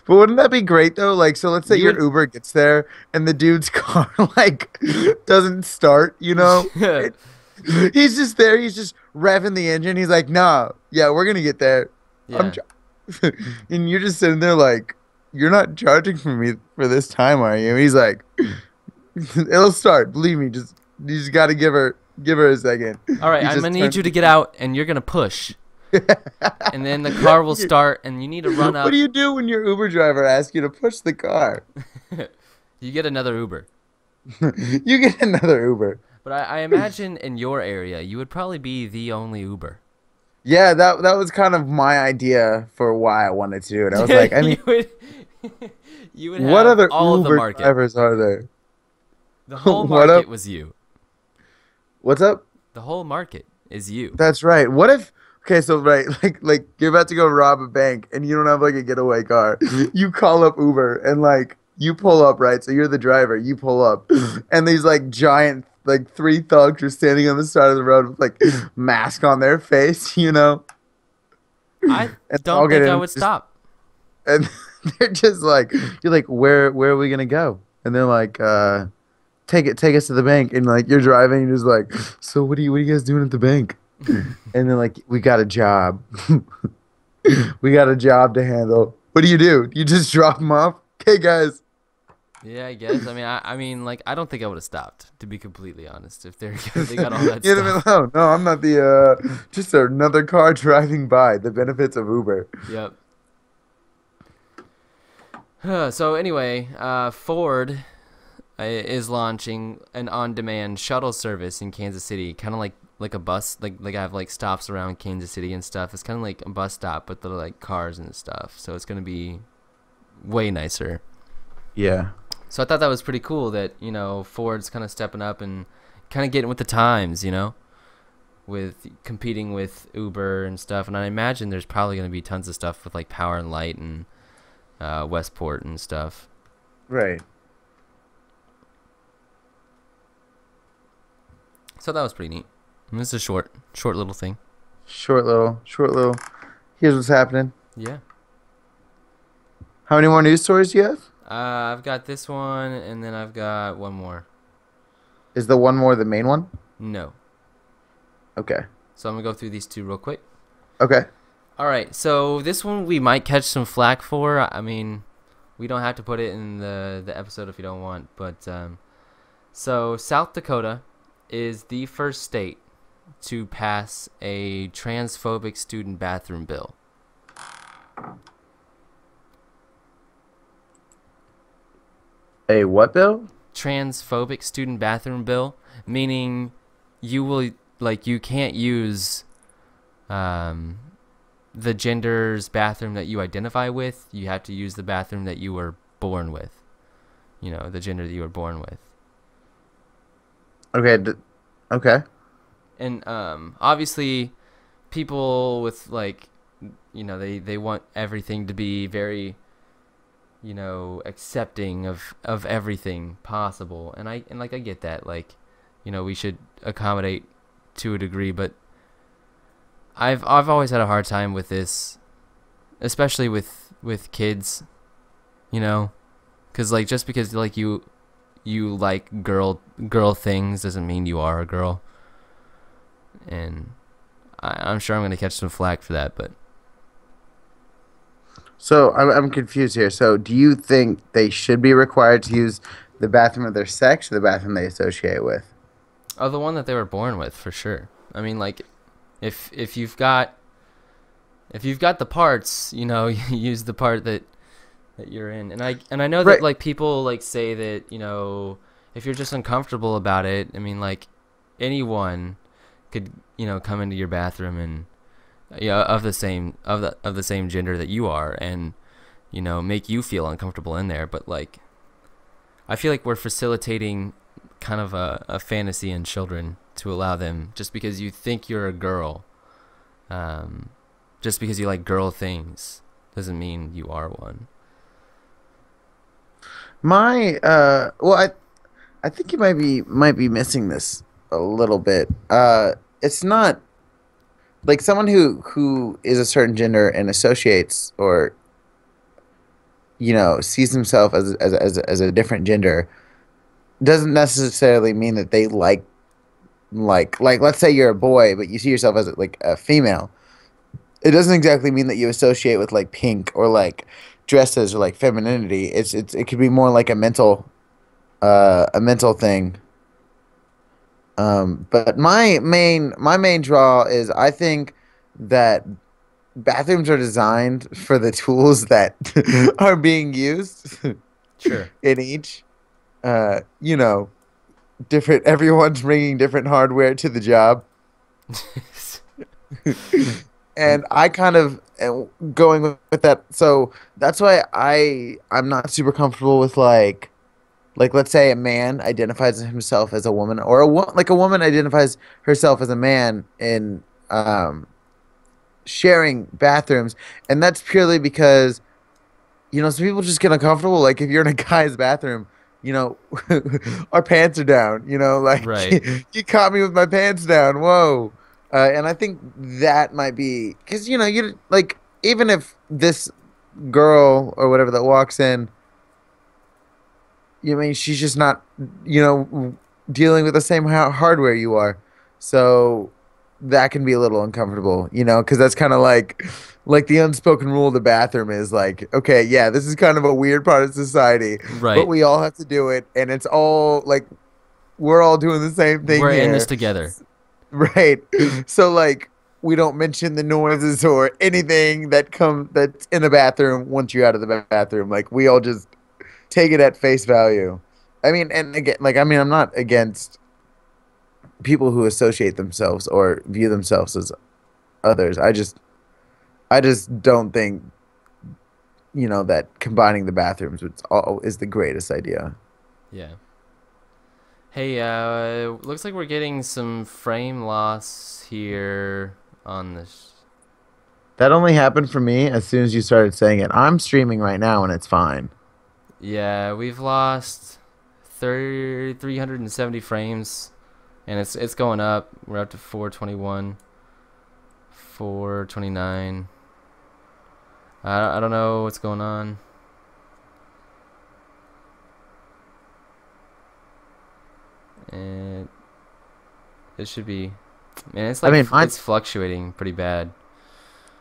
But wouldn't that be great though? Like, so let's say You your would- Uber gets there and the dude's car like doesn't start, He's just there, he's just revving the engine. He's like, nah, yeah, we're gonna get there. Yeah. And you're just sitting there like, you're not charging for me for this time, are you? And he's like, it'll start. Believe me, you just gotta give her a second. All right, You I'm just going to turn- need you to get out, and you're going to push. And then the car will start, and you need to run up. What do you do when your Uber driver asks you to push the car? You get another Uber. You get another Uber. But I imagine in your area, you would probably be the only Uber. Yeah, that was kind of my idea for why I wanted to do it. I was like, I mean, you would have what other all of the Uber market. drivers are there? The whole What market up? was you. What's up? The whole market is you. That's right. What if? Okay, so right, like you're about to go rob a bank and you don't have like a getaway car. You call up Uber and like you pull up, right? So you're the driver. You pull up, and these like giant like 3 thugs are standing on the side of the road with like mask on their face, I And I'll don't get think I in would just- stop. and they're just like, you're like, where are we gonna go? And they're like, take us to the bank. And like you're driving, and you're just like, so what are you guys doing at the bank? And then like, we got a job. We got a job to handle. What do? You just drop them off? Okay, guys. Yeah, I guess. I mean, like, I don't think I would have stopped, to be completely honest. If they got all that You stuff. know, no, I'm not the just another car driving by. The benefits of Uber. Yep. So anyway, Ford is launching an on-demand shuttle service in Kansas City, kind of like a bus, like I have like stops around Kansas City and stuff. It's kind of like a bus stop, but they're like cars and stuff. So it's gonna be way nicer. Yeah. So I thought that was pretty cool that Ford's kind of stepping up and kind of getting with the times, with competing with Uber and stuff. And I imagine there's probably gonna be tons of stuff with like Power and Light and Westport and stuff. Right. So that was pretty neat. And this is a short little thing. Short little. Here's what's happening. Yeah. How many more news stories do you have? I've got this one, and then I've got one more. Is the one more the main one? No. Okay. So I'm gonna go through these 2 real quick. Okay. All right. So this one we might catch some flack for. I mean, we don't have to put it in the episode if you don't want. But so South Dakota is the first state to pass a transphobic student bathroom bill. A what bill? Transphobic student bathroom bill, meaning you can't use the gender's bathroom that you identify with. You have to use the bathroom that you were born with. The gender that you were born with. Okay. Okay. And obviously people with they want everything to be very accepting of everything possible, and I get that. Like, we should accommodate to a degree, but I've always had a hard time with this, especially with kids, because like just because like you like girl things doesn't mean you are a girl, and I'm sure I'm gonna catch some flack for that, but. So I'm confused here. So do you think they should be required to use the bathroom of their sex or the bathroom they associate with? Oh, the one that they were born with, for sure. I mean, like, if you've got the parts, you use the part that you're in. And I know that like people like say that, if you're just uncomfortable about it, I mean, like, anyone could, come into your bathroom and of the same gender that you are, and make you feel uncomfortable in there. But like, I feel like we're facilitating kind of a fantasy in children to allow them, just because you think you're a girl, just because you like girl things doesn't mean you are one. Well, I think you might be missing this a little bit. It's not like someone who is a certain gender and associates or sees himself as a different gender doesn't necessarily mean that they like let's say you're a boy but you see yourself as like a female. It doesn't exactly mean that you associate with like pink or like dresses or like femininity. It could be more like a mental thing. But my main draw is I think that bathrooms are designed for the tools that are being used. Sure. In each, different. Everyone's bringing different hardware to the job. And I kind of am going with that. So that's why I'm not super comfortable with like let's say a man identifies himself as a woman, or a woman identifies herself as a man in sharing bathrooms, and that's purely because some people just get uncomfortable. Like if you're in a guy's bathroom, our pants are down. Like right. You caught me with my pants down. Whoa. And I think that might be because you like even if this girl or whatever that walks in, she's just not dealing with the same hardware you are, so that can be a little uncomfortable, because that's kind of like the unspoken rule of the bathroom is like, okay, yeah, this is kind of a weird part of society, right? But we all have to do it, and it's all like we're all doing the same thing. We're here. in this together. Right. So like we don't mention the noises or anything that's in the bathroom once you're out of the bathroom. Like we all just take it at face value. I mean, and again, I'm not against people who associate themselves or view themselves as others. I just don't think that combining the bathrooms is the greatest idea. Yeah. Hey, looks like we're getting some frame loss here on this. That only happened for me as soon as you started saying it. I'm streaming right now and it's fine. Yeah, we've lost 370 frames, and it's going up. We're up to 421, 429. I don't know what's going on. And it should be, man. It's like it's fluctuating pretty bad.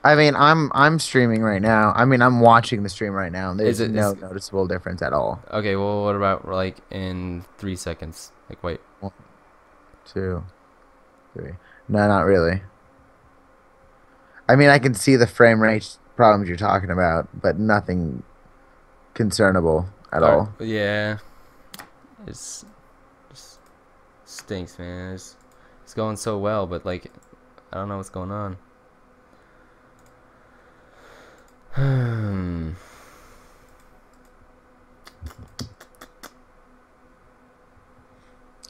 I mean, I'm streaming right now. I mean, I'm watching the stream right now, and there's no noticeable difference at all. Okay, well, what about like in 3 seconds? Like, wait. 1, 2, 3. No, not really. I mean, I can see the frame rate problems you're talking about, but nothing concernable at all. Yeah, it's stinks, man. It's going so well, but like, I don't know what's going on.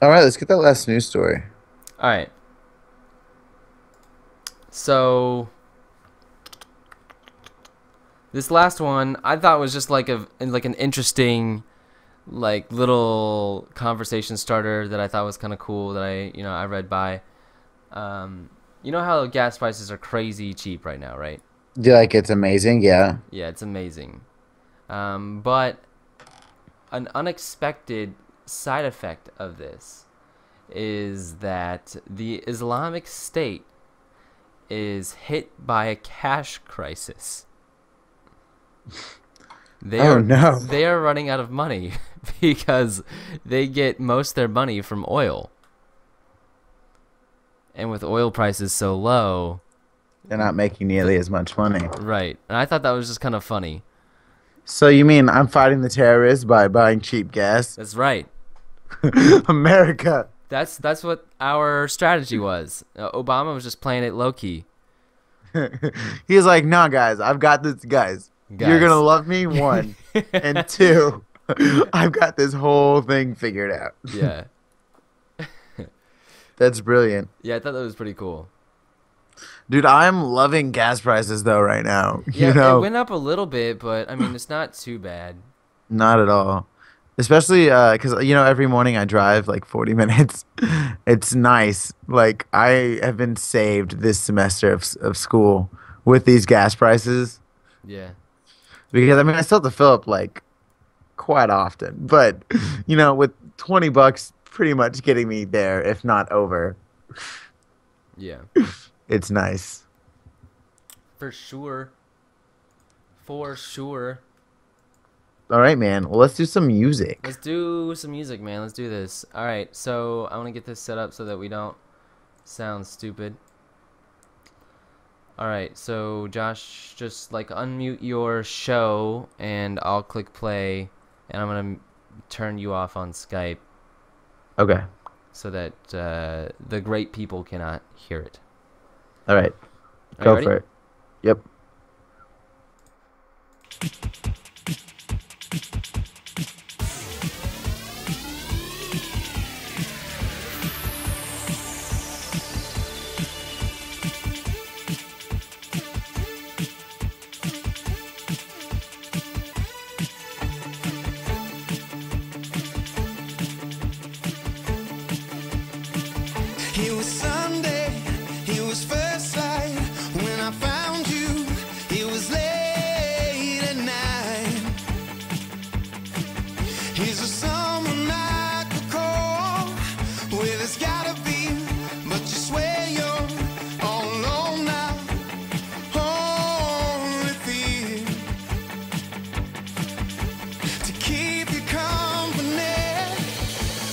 All right, let's get that last news story. All right. So this last one I thought was just like an interesting like little conversation starter that I thought was kind of cool that I read by. You know how gas prices are crazy cheap right now, right? Do you like it's amazing? Yeah. Yeah, it's amazing. But an unexpected side effect of this is that the Islamic State is hit by a cash crisis. Oh no. They are running out of money because they get most of their money from oil. And with oil prices so low, They're not making nearly as much money. right. And I thought that was just kind of funny. So you mean I'm fighting the terrorists by buying cheap gas? That's right. America. That's what our strategy was. Obama was just playing it low key. He's like, nah, guys, I've got this, guys. You're gonna love me, one, and two, I've got this whole thing figured out. Yeah. That's brilliant. Yeah, I thought that was pretty cool. Dude, I'm loving gas prices though right now. Yeah, You know, it went up a little bit, but I mean, it's not too bad. not at all. Especially because every morning I drive like 40 minutes. It's nice. Like I have been saved this semester of school with these gas prices Yeah. because I mean I still have to fill up like quite often, but with $20 pretty much getting me there, if not over. Yeah. It's nice. For sure. For sure. All right, man. Well, let's do some music. Let's do some music, man. Let's do this. All right. So I want to get this set up so that we don't sound stupid. All right. So Josh, just like unmute your show, and I'll click play, and I'm gonna turn you off on Skype Okay. so that the great people cannot hear it. All right. Are you Go ready? for it. Yep. It was Sunday, it was first light when I found you. It was late at night. Is there someone I could call? Well, there's gotta be, but you swear you're all alone now. Only fear to keep you company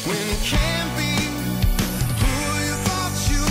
when it can't be who you thought you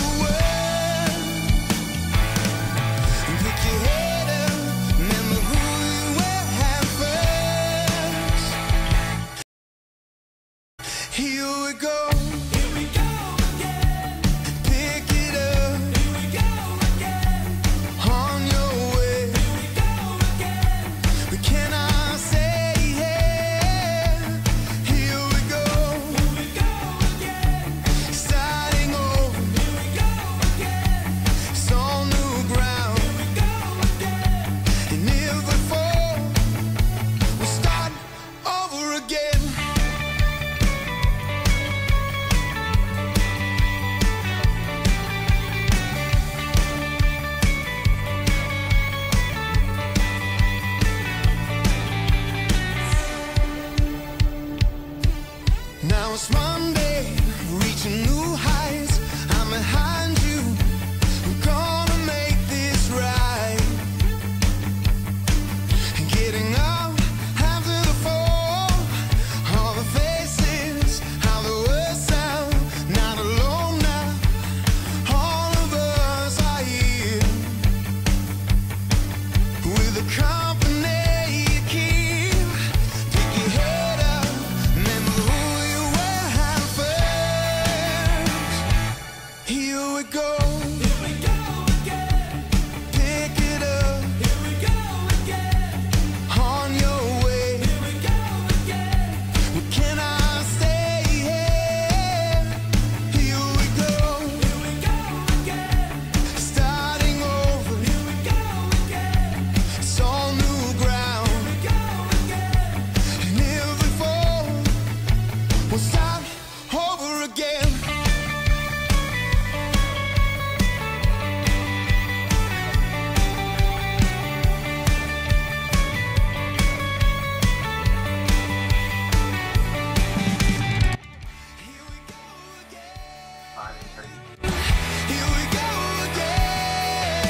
Here we go again.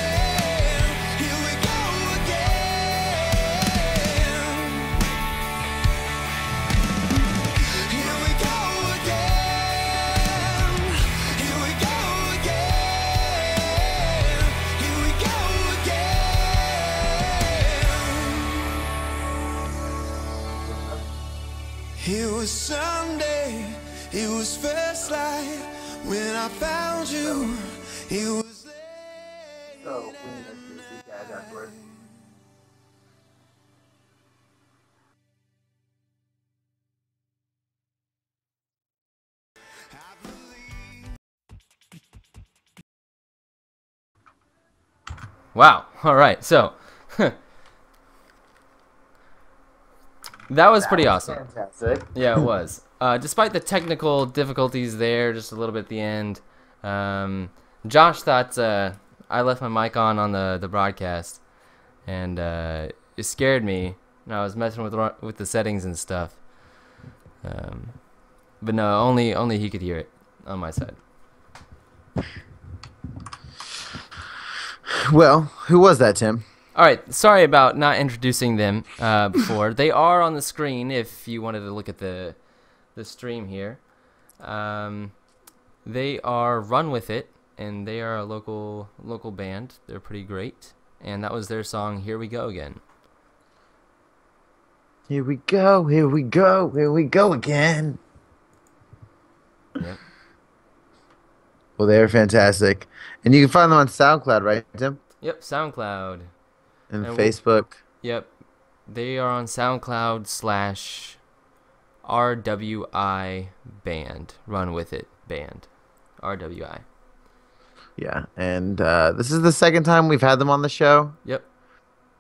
Here we go again. Here we go again. Here we go again. Here we go again. It was Sunday. It was first light when I found you. It was late. So, we need to see these guys afterwards. Wow. All right. So that was pretty awesome. Fantastic. Yeah, it was. Despite the technical difficulties there, just a little bit at the end, Josh thought I left my mic on the broadcast, and it scared me. And I was messing with the settings and stuff. But no, only he could hear it on my side. Well, who was that, Tim? All right, sorry about not introducing them before. They are on the screen if you wanted to look at the stream here. They are Run With It, and they are a local band. They're pretty great, and that was their song Here We Go Again. Here we go, here we go, here we go again. Yep. Well, they're fantastic. And you can find them on SoundCloud, right, Tim? Yep, SoundCloud. And And Facebook. Yep. They are on SoundCloud / RWI Band. Run With It Band. RWI. Yeah. And this is the second time we've had them on the show. Yep.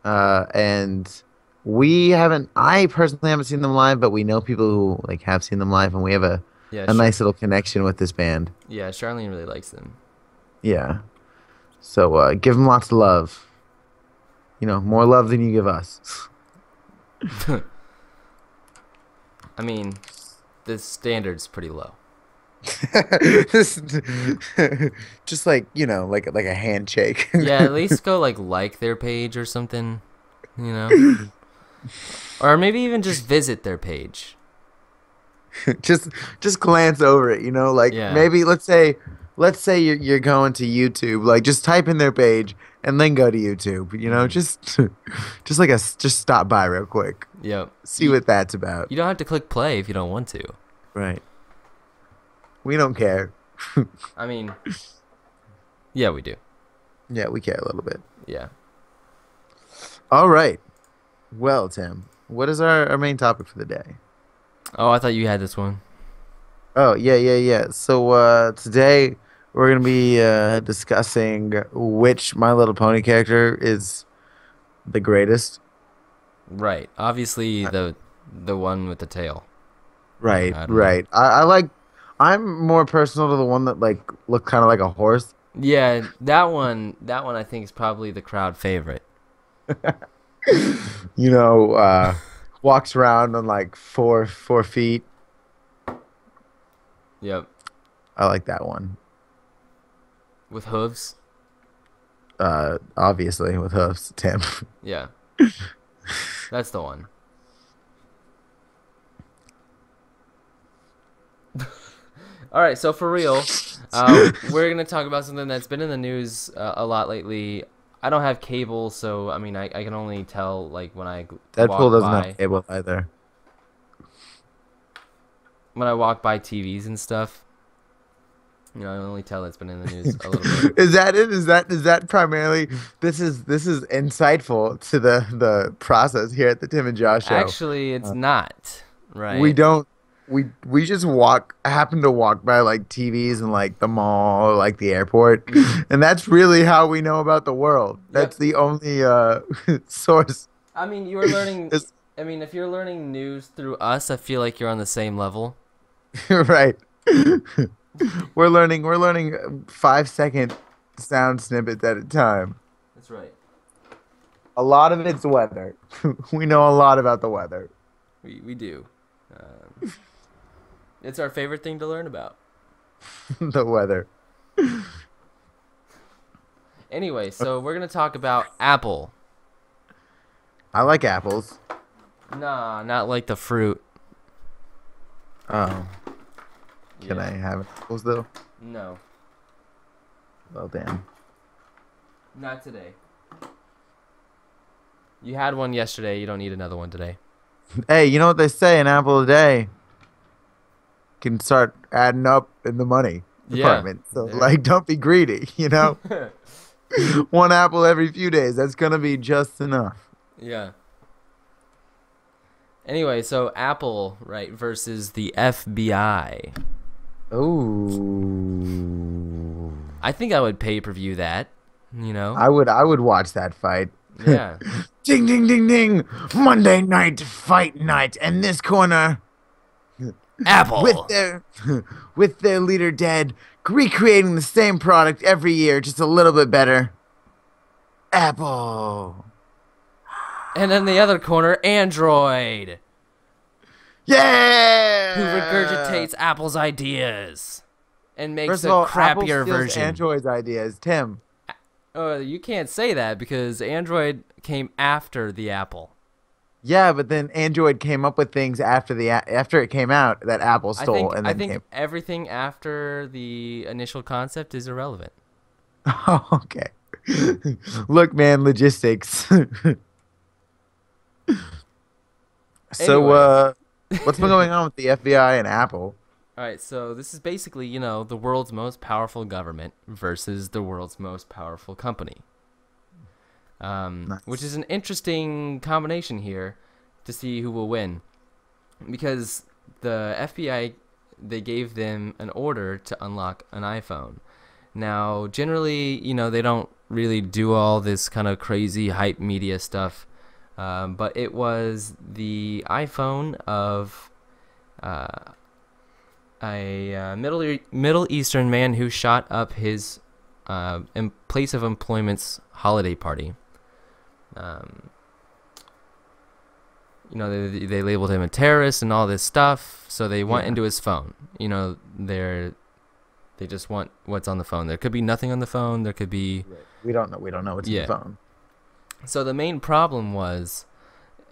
And I personally haven't seen them live, but we know people who have seen them live, and we have a Yeah. nice little connection with this band. Yeah, Charlene really likes them. Yeah. So give them lots of love. More love than you give us. I mean, the standard's pretty low. Just like a handshake. Yeah, at least go like their page or something, you know? Or maybe even just visit their page. just glance over it, Yeah. maybe let's say you're going to YouTube, just type in their page and then go to YouTube, just stop by real quick, Yep. see what that's about. You don't have to click play if you don't want to. Right. We don't care. I mean, yeah, we do. Yeah, we care a little bit. Yeah. All right. Well, Tim, what is our main topic for the day? Oh, I thought you had this one. Oh, yeah. So today we're going to be discussing which My Little Pony character is the greatest. Right. Obviously, the one with the tail. Right, I don't know. right. I'm more personal to the one that looked kind of like a horse. Yeah, that one I think is probably the crowd favorite. Walks around on 4 feet. Yep. I like that one. With hooves. Obviously with hoofs, Tim. Yeah. That's the one. All right, so for real, we're going to talk about something that's been in the news a lot lately. I don't have cable, so, I mean, I can only tell, when I Deadpool walk doesn't by. have cable either. When I walk by TVs and stuff, I only tell it's been in the news a little bit. Is that it? Is that primarily? This is insightful to the process here at the Tim and Josh show. Actually, it's not, right? We don't. We just happen to walk by TVs and the mall or the airport, and that's really how we know about the world. That's the only source. I mean, you're learning. It's- I mean, if you're learning news through us, I feel like you're on the same level. Right. We're learning 5-second sound snippets at a time. That's right. A lot of it's weather. We know a lot about the weather. We do. It's our favorite thing to learn about. the weather. Anyway, so we're gonna talk about Apple. I like apples. Nah, not like the fruit. Oh. Can Yeah. I have apples though? No, Well, damn. not today. You had one yesterday. You don't need another one today. Hey, you know what they say? An apple a day can start adding up in the money Yeah. department. So, There. like, don't be greedy, you know? One apple every few days. That's going to be just enough. Yeah. Anyway, so Apple, right, versus the FBI. Ooh. I think I would pay-per-view that, you know? I would watch that fight. Yeah. Ding, ding, ding, ding. Monday night fight night. And this corner, Apple. with their leader dead, recreating the same product every year, just a little bit better. Apple. And then the other corner, Android, Yeah. who regurgitates Apple's ideas and makes First a of all, Apple crappier steals version. Android's ideas. Tim. You can't say that because Android came after the Apple. Yeah, but then Android came up with things after after it came out that Apple stole, and I then think came. everything after the initial concept is irrelevant. Oh, okay. Look, man, logistics. So, Anyway. what's been going on with the FBI and Apple? All right, so this is basically, the world's most powerful government versus the world's most powerful company. Nice. Which is an interesting combination here to see who will win. Because the FBI, they gave them an order to unlock an iPhone. Now, generally, they don't really do all this kind of crazy hype media stuff. But it was the iPhone of a Middle Eastern man who shot up his place of employment's holiday party. They labeled him a terrorist and all this stuff, so they went into his phone. They just want what's on the phone. There could be nothing on the phone. There could be We don't know what's in the phone. So the main problem was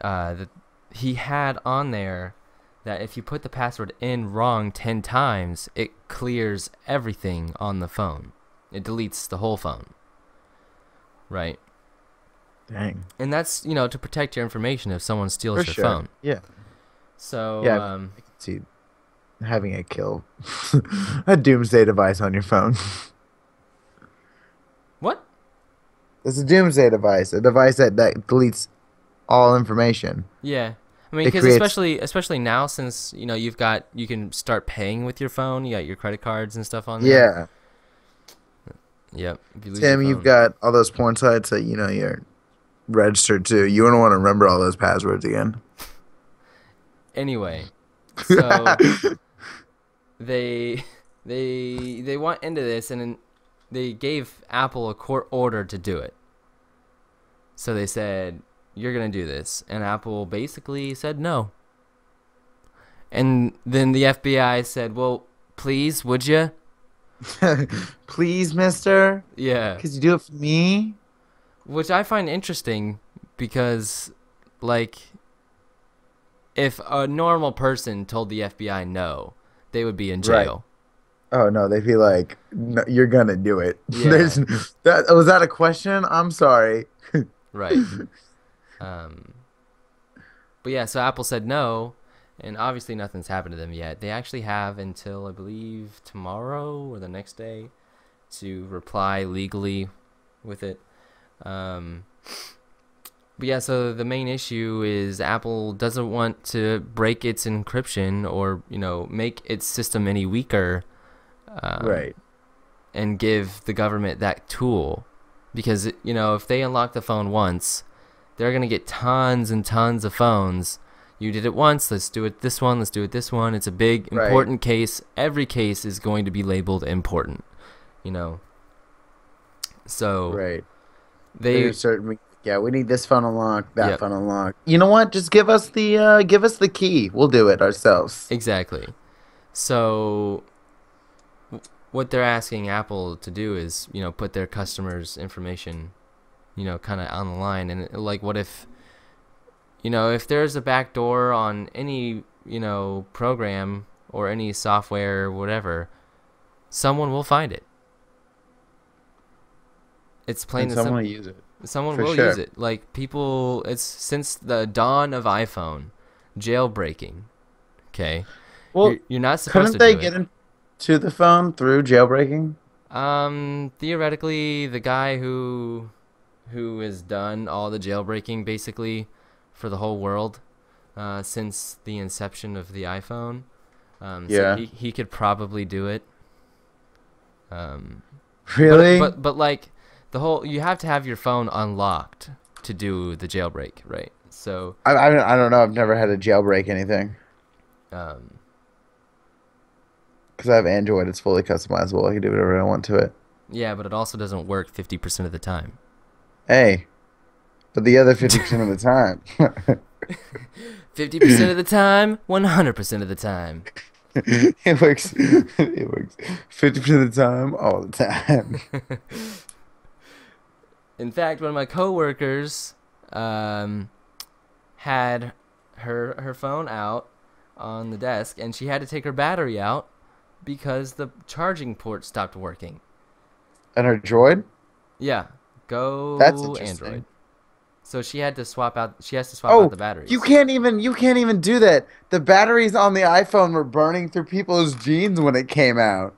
that he had on there that if you put the password in wrong 10 times, it clears everything on the phone. It deletes the whole phone. Right? Dang. And that's, to protect your information if someone steals For your sure. phone. Yeah. So, Yeah. I can see having a doomsday device on your phone. what? It's a doomsday device, a device that deletes all information. Yeah. I mean, It because creates- especially now, since, you can start paying with your phone. You got your credit cards and stuff on there. Yeah. Yep. If you lose Tim, your you've phone. got all those porn sites that you're registered to. You don't want to remember all those passwords again. Anyway, so they went into this and then they gave Apple a court order to do it. So they said, "You're gonna do this," and Apple basically said no. And then the FBI said, "Well, please, would you?" Please, mister? Yeah, Could you do it for me? which I find interesting because, like, if a normal person told the FBI no, they would be in jail. Oh, no, they'd be like, no, you're going to do it. Yeah. Was that a question? I'm sorry. Right. But yeah, so Apple said no, and obviously nothing's happened to them yet. They actually have until, I believe, tomorrow or the next day to reply legally with it. But yeah, so the main issue is Apple doesn't want to break its encryption or, make its system any weaker. Right. And give the government that tool. Because, if they unlock the phone once, they're going to get tons and tons of phones. You did it once, let's do it this one, let's do it this one. It's a big, important case. Every case is going to be labeled important, So Right. they we need this phone unlocked, that phone unlocked. You know what? Just give us the key. We'll do it ourselves. Exactly. So what they're asking Apple to do is, put their customers' information, kind of on the line. And like, what if, if there's a backdoor on any, program or any software or whatever, someone will find it. It's plain and simple. Someone will use it. Someone will use it. Like, people, it's since the dawn of iPhone, jailbreaking. Okay. Well, you're not supposed to couldn't they do get it. into the phone through jailbreaking? Theoretically, the guy who has done all the jailbreaking basically for the whole world, since the inception of the iPhone, so he could probably do it. Really? But like, you have to have your phone unlocked to do the jailbreak, right? So I don't know. I've never had to jailbreak anything. Because I have Android, it's fully customizable. I can do whatever I want to it. Yeah, but it also doesn't work 50% of the time. Hey, but the other 50% of the time. 50% of the time, 100% of the time. It works. It works 50% of the time, all the time. In fact, one of my coworkers had her phone out on the desk, and she had to take her battery out because the charging port stopped working. And her Droid? Yeah, That's interesting. Android. So she had to swap out. She has to swap out the batteries. You can't even do that. The batteries on the iPhone were burning through people's jeans when it came out.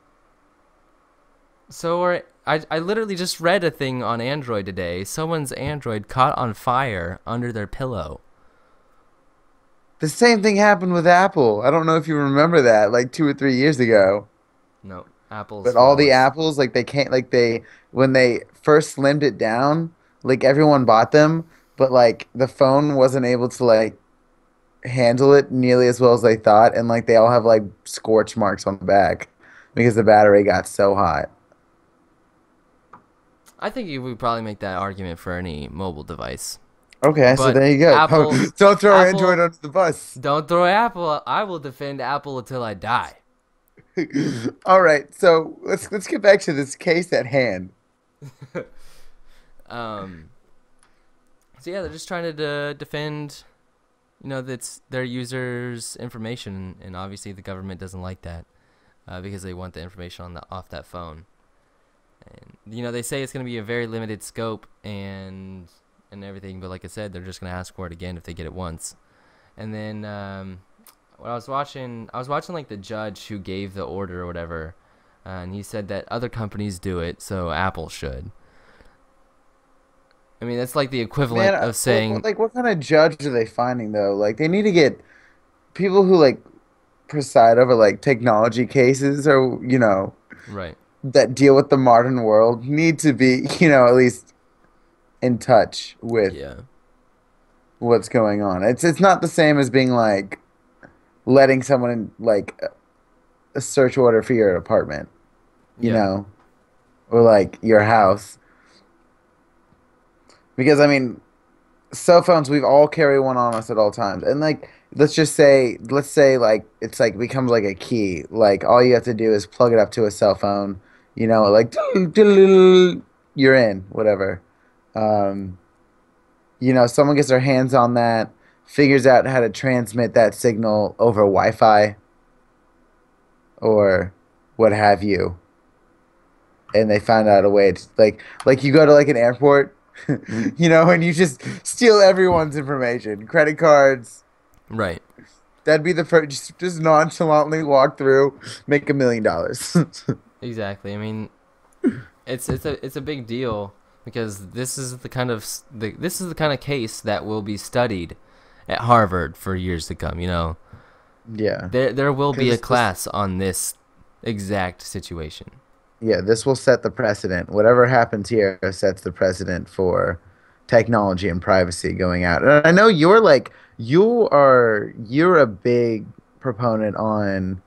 So I literally just read a thing on Android today. Someone's Android caught on fire under their pillow. The same thing happened with Apple. I don't know if you remember that, like 2 or 3 years ago. No, Apple's. But all the Apples, like when they first slimmed it down, like everyone bought them, but like the phone wasn't able to like handle it nearly as well as they thought, and like they all have like scorch marks on the back because the battery got so hot. I think you would probably make that argument for any mobile device. Okay, But so there you go. Apple- Don't throw Apple- Android under the bus. Don't throw Apple. I will defend Apple until I die. All right, so let's get back to this case at hand. So yeah, they're just trying to defend, that's their users' information, and obviously the government doesn't like that, because they want the information off that phone. And they say it's going to be a very limited scope and everything, but like I said, they're just going to ask for it again if they get it once. And then when I was watching like the judge who gave the order or whatever, and he said that other companies do it, so Apple should. I mean, that's like the equivalent of saying, like, what kind of judge are they finding though? Like, they need to get people who like preside over like technology cases, or right, that deal with the modern world, need to be at least in touch with what's going on. It's not the same as being like letting someone in like a search order for your apartment, or like your house. Because I mean, cell phones, we've all carry one on us at all times, and like let's say like it's like becomes like a key. Like all you have to do is plug it up to a cell phone, like you're in, whatever. Someone gets their hands on that, figures out how to transmit that signal over Wi-Fi or what have you, and they find out a way to like you go to like an airport, and you just steal everyone's information, credit cards. right. That'd be the first. Just nonchalantly walk through, make $1 million. Exactly. I mean, it's a big deal, because this is the kind of case that will be studied at Harvard for years to come. Yeah. There will be a class on this exact situation. Yeah, this will set the precedent. Whatever happens here sets the precedent for technology and privacy going out. And I know you're a big proponent on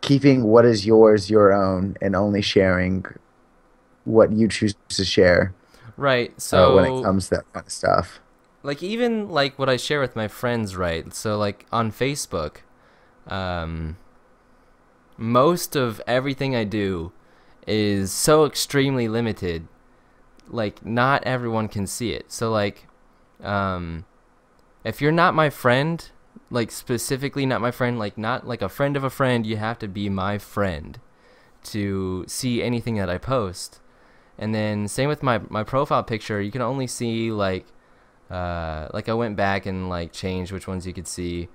keeping what is yours your own, and only sharing what you choose to share. Right. So when it comes to that kind of stuff. Like, even like what I share with my friends, right? So like on Facebook, most of everything I do is so extremely limited. Like, not everyone can see it. So, like, if you're not my friend, like, specifically not my friend, like, not like a friend of a friend, you have to be my friend to see anything that I post. And then same with my profile picture, you can only see, like I went back and, like, changed which ones you could see.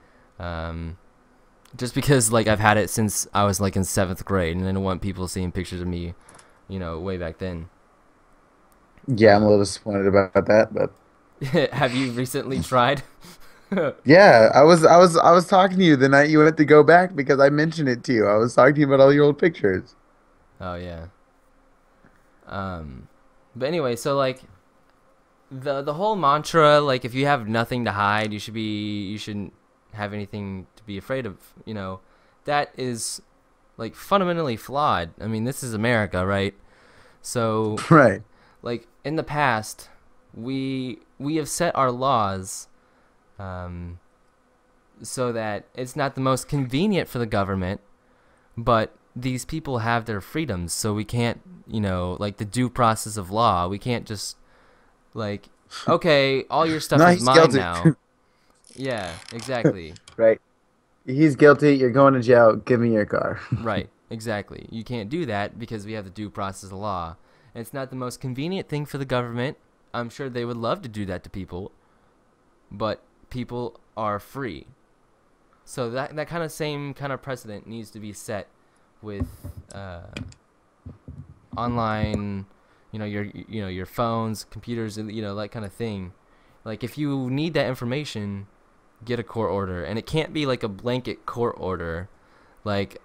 Just because, like, I've had it since I was, like, in 7th grade, and I don't want people seeing pictures of me, you know, way back then. Yeah, I'm a little disappointed about that, but Have you recently tried? yeah, I was talking to you the night you went to go back because I mentioned it to you. I was talking to you about all your old pictures. Oh, yeah. But anyway, so, like, the whole mantra, like, if you have nothing to hide, you shouldn't have anything to be afraid of, you know, that is, like, fundamentally flawed. I mean, this is America, right? So, Right. like, in the past, we have set our laws so that it's not the most convenient for the government, but these people have their freedoms, so we can't, you know, like, the due process of law, we can't just, like, okay, all your stuff No, is he's mine guilty. now. Yeah, exactly. Right. He's guilty. You're going to jail. Give me your car. Right, exactly. You can't do that because we have the due process of law. And it's not the most convenient thing for the government. I'm sure they would love to do that to people, but people are free. So that kind of same kind of precedent needs to be set with online, you know, your phones, computers, you know, that kind of thing. Like, if you need that information, get a court order, and it can't be like a blanket court order. Like,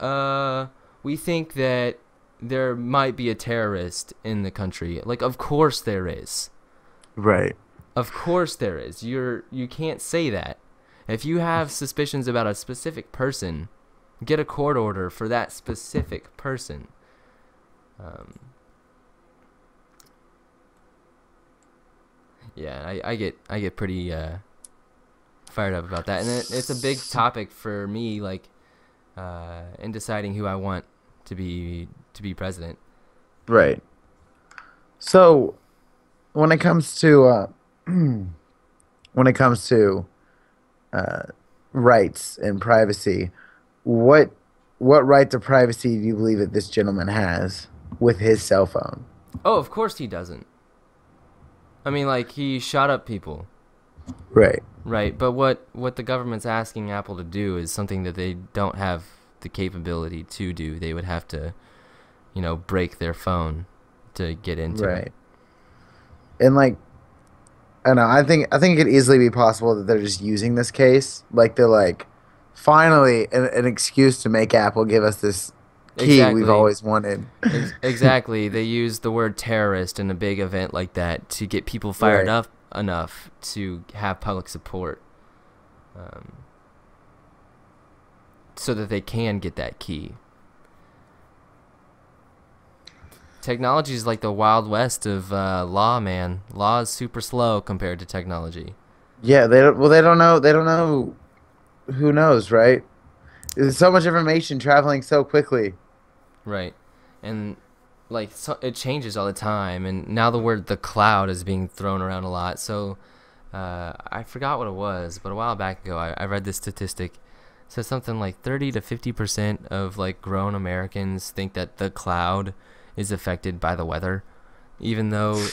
we think that there might be a terrorist in the country. Like, of course there is. Right. Of course there is. You can't say that. If you have suspicions about a specific person, get a court order for that specific person. Yeah, I get pretty fired up about that, and it's a big topic for me, like, in deciding who I want to be president. Right. So, when it comes to rights and privacy, what right to privacy do you believe that this gentleman has with his cell phone? Oh, of course he doesn't. I mean, like, he shot up people. Right. Right, but what the government's asking Apple to do is something that they don't have the capability to do. They would have to, you know, break their phone to get into Right. it. And, like, I don't know. I think it could easily be possible that they're just using this case. Like, they're like, finally, an excuse to make Apple give us this key Exactly. we've always wanted. Exactly. They use the word terrorist in a big event like that to get people fired Right. up enough to have public support, so that they can get that key. Technology is like the Wild West of law, man. Law is super slow compared to technology. Yeah, they don't. Well, they don't know. They don't know. Who knows, right? There's so much information traveling so quickly. Right. And, like, so it changes all the time, and now the word the cloud is being thrown around a lot. So I forgot what it was, but a while back ago I read this statistic. It says something like 30 to 50% of, like, grown Americans think that the cloud is affected by the weather, even though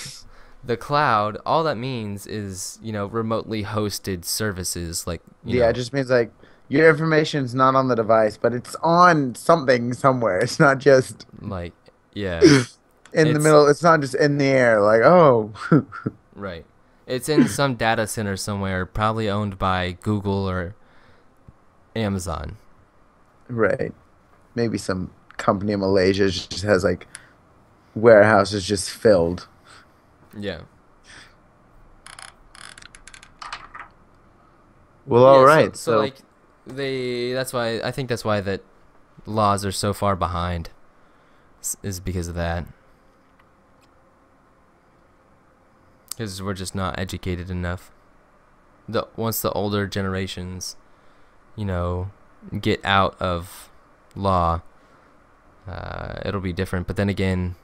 the cloud, all that means is, you know, remotely hosted services, like, you know, It just means like your information's not on the device, but it's on something somewhere. It's not just like, yeah. in the It's- middle. It's not just in the air. Like, oh, Right. It's in some data center somewhere, probably owned by Google or Amazon. right. Maybe some company in Malaysia just has like warehouses just filled. Yeah. Well, all Yeah, right. So like, I think that's why that laws are so far behind, is because of that. Because we're just not educated enough. Once the older generations, you know, get out of law, it'll be different. But then again,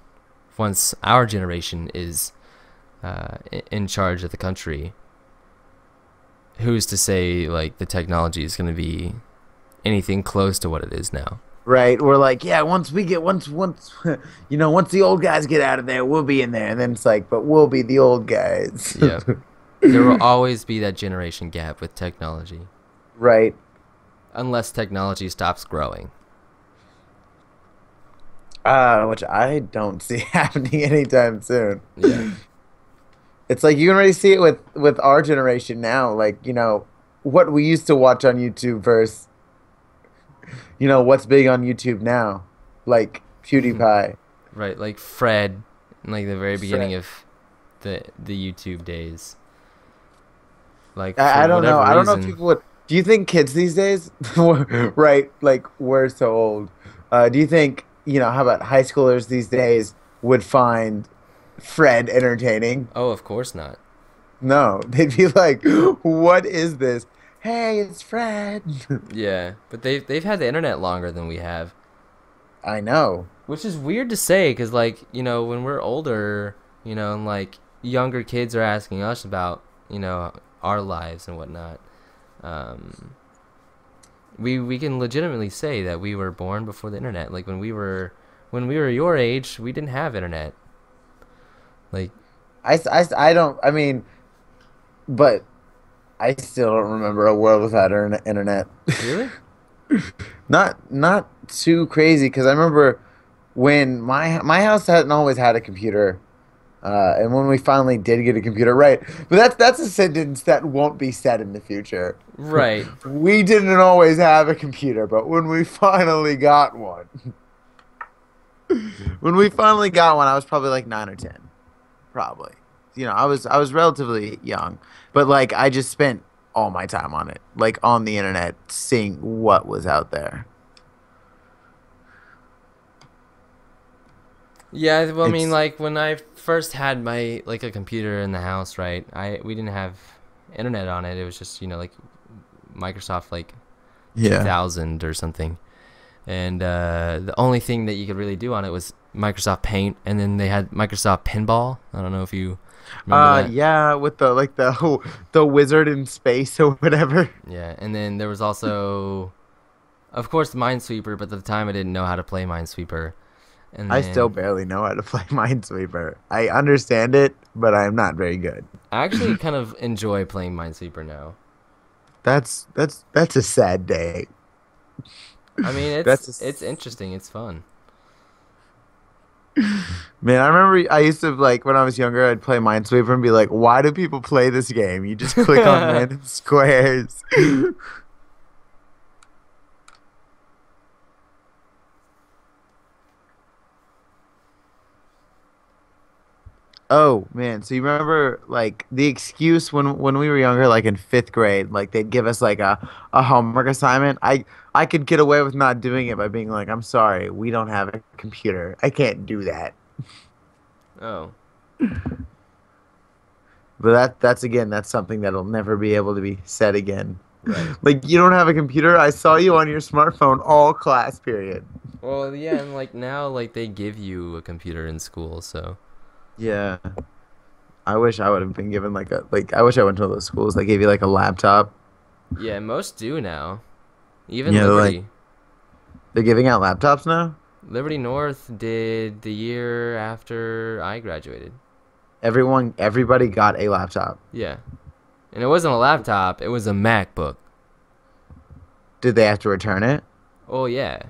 once our generation is in charge of the country, who's to say like the technology is going to be anything close to what it is now? Right, we're like, yeah, once once the old guys get out of there, we'll be in there. And then it's like, but we'll be the old guys. Yeah. There will always be that generation gap with technology. Right. Unless technology stops growing. Which I don't see happening anytime soon. Yeah. It's like you can already see it with our generation now. Like, what we used to watch on YouTube versus, what's big on YouTube now. Like PewDiePie. Right, like Fred, in like the very beginning Fred. of the YouTube days. Like I don't know. whatever I don't know if reason- people would. Do you think kids these days, right? Like we're so old. Do you think how about high schoolers these days would find Fred entertaining? Oh, of course not. No, they'd be like, "What is this? Hey, it's Fred." Yeah, but they've had the internet longer than we have, I know. which is weird to say because like when we're older, and like younger kids are asking us about our lives and whatnot. We can legitimately say that we were born before the internet. Like when we were your age, we didn't have internet. Like I don't. I mean, but I still don't remember a world without internet. really? Not too crazy because I remember when my house hadn't always had a computer, and when we finally did get a computer, right? But that's a sentence that won't be said in the future. Right. We didn't always have a computer, but when we finally got one, I was probably like 9 or 10, probably. I was relatively young, but like I just spent all my time on it, like on the internet, seeing what was out there. Yeah, well, I mean, It's- like when I first had my like a computer in the house, right? We didn't have internet on it. It was just like Microsoft like 2000 or something, and the only thing that you could really do on it was Microsoft Paint, and then they had Microsoft Pinball. I don't know if you remember that. Yeah, with the wizard in space or whatever. Yeah, and then there was also, of course, Minesweeper, but at the time I didn't know how to play Minesweeper. And I then- still barely know how to play Minesweeper. I understand it, but I'm not very good. I actually kind of enjoy playing Minesweeper now. That's a sad day. I mean, That's it's interesting. It's fun. Man, I remember I used to, like, when I was younger, I'd play Minesweeper and be like, why do people play this game? You just click on random squares. Oh, man. So you remember, like, the excuse when we were younger, like in 5th grade, like, they'd give us, like, a homework assignment. I could get away with not doing it by being like, I'm sorry, we don't have a computer. I can't do that. Oh. But that's something that'll never be able to be said again. Right. Like, you don't have a computer? I saw you on your smartphone all class period. Well, yeah, and like now, like they give you a computer in school, so. Yeah. I wish I would have been given I wish I went to one of those schools that gave you like a laptop. Yeah, most do now. Even Yeah, Liberty. They're giving out laptops now? Liberty North did the year after I graduated. Everybody got a laptop. Yeah. And it wasn't a laptop, it was a MacBook. Did they have to return it? Oh, yeah.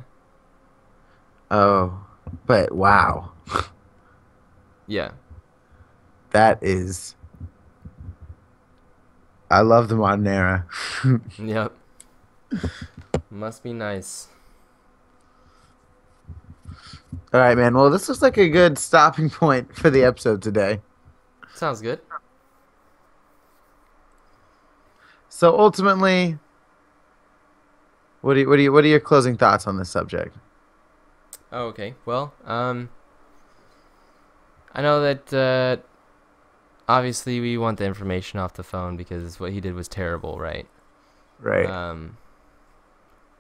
Oh. But wow. Yeah. That is I love the modern era. Yep. Must be nice. All right, man. Well, this looks like a good stopping point for the episode today. Sounds good. So ultimately, what are your closing thoughts on this subject? Oh, okay. Well, I know that obviously we want the information off the phone because what he did was terrible, right? Right.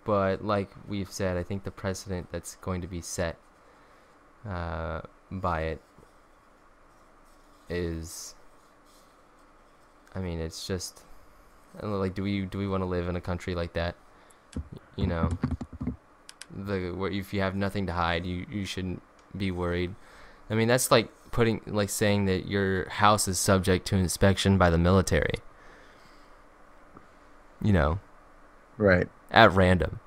But like we've said, I think the precedent that's going to be set by it is, I mean, it's just like, do we want to live in a country like that? You know, where if you have nothing to hide, you shouldn't be worried. I mean, that's like saying that your house is subject to inspection by the military. You know, right, at random.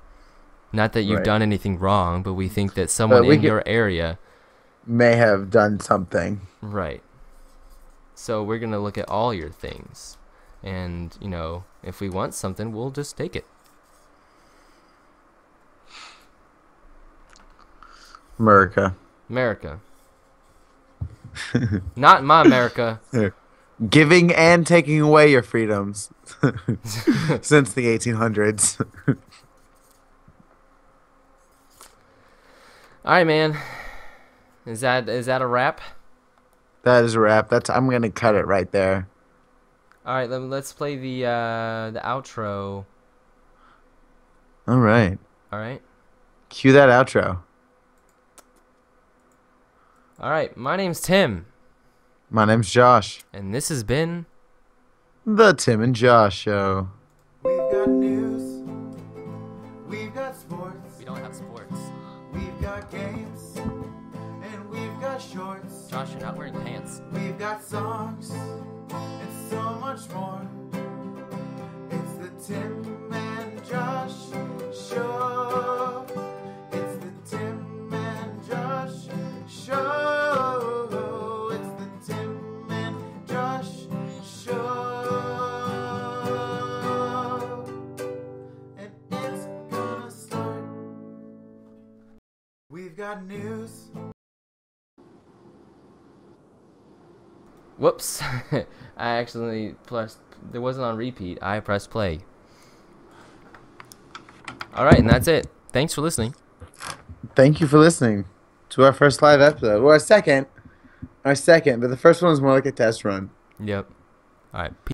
Not that you've Right. done anything wrong, but we think that someone in your area may have done something. Right. So we're going to look at all your things. And, you know, if we want something, we'll just take it. America. Not my America. Giving and taking away your freedoms since the 1800s. All right, man. Is that a wrap? That is a wrap. I'm going to cut it right there. All right, let's play the outro. All right. All right. Cue that outro. All right, my name's Tim, My name's Josh. and this has been The Tim and Josh Show. We've got news, we've got sports, We Don't Have Sports. we've got games, and we've got shorts. Josh, you're not wearing pants. We've got songs, and so much more. It's the Tim and Josh Show. It's the Tim and Josh Show. It's the Tim and Josh Show. And it's gonna start. We've got news. Whoops. I accidentally pressed, it wasn't on repeat. I pressed play. All right, and that's it. Thanks for listening. Thank you for listening to our first live episode. Well, our second, but the first one was more like a test run. Yep. All right.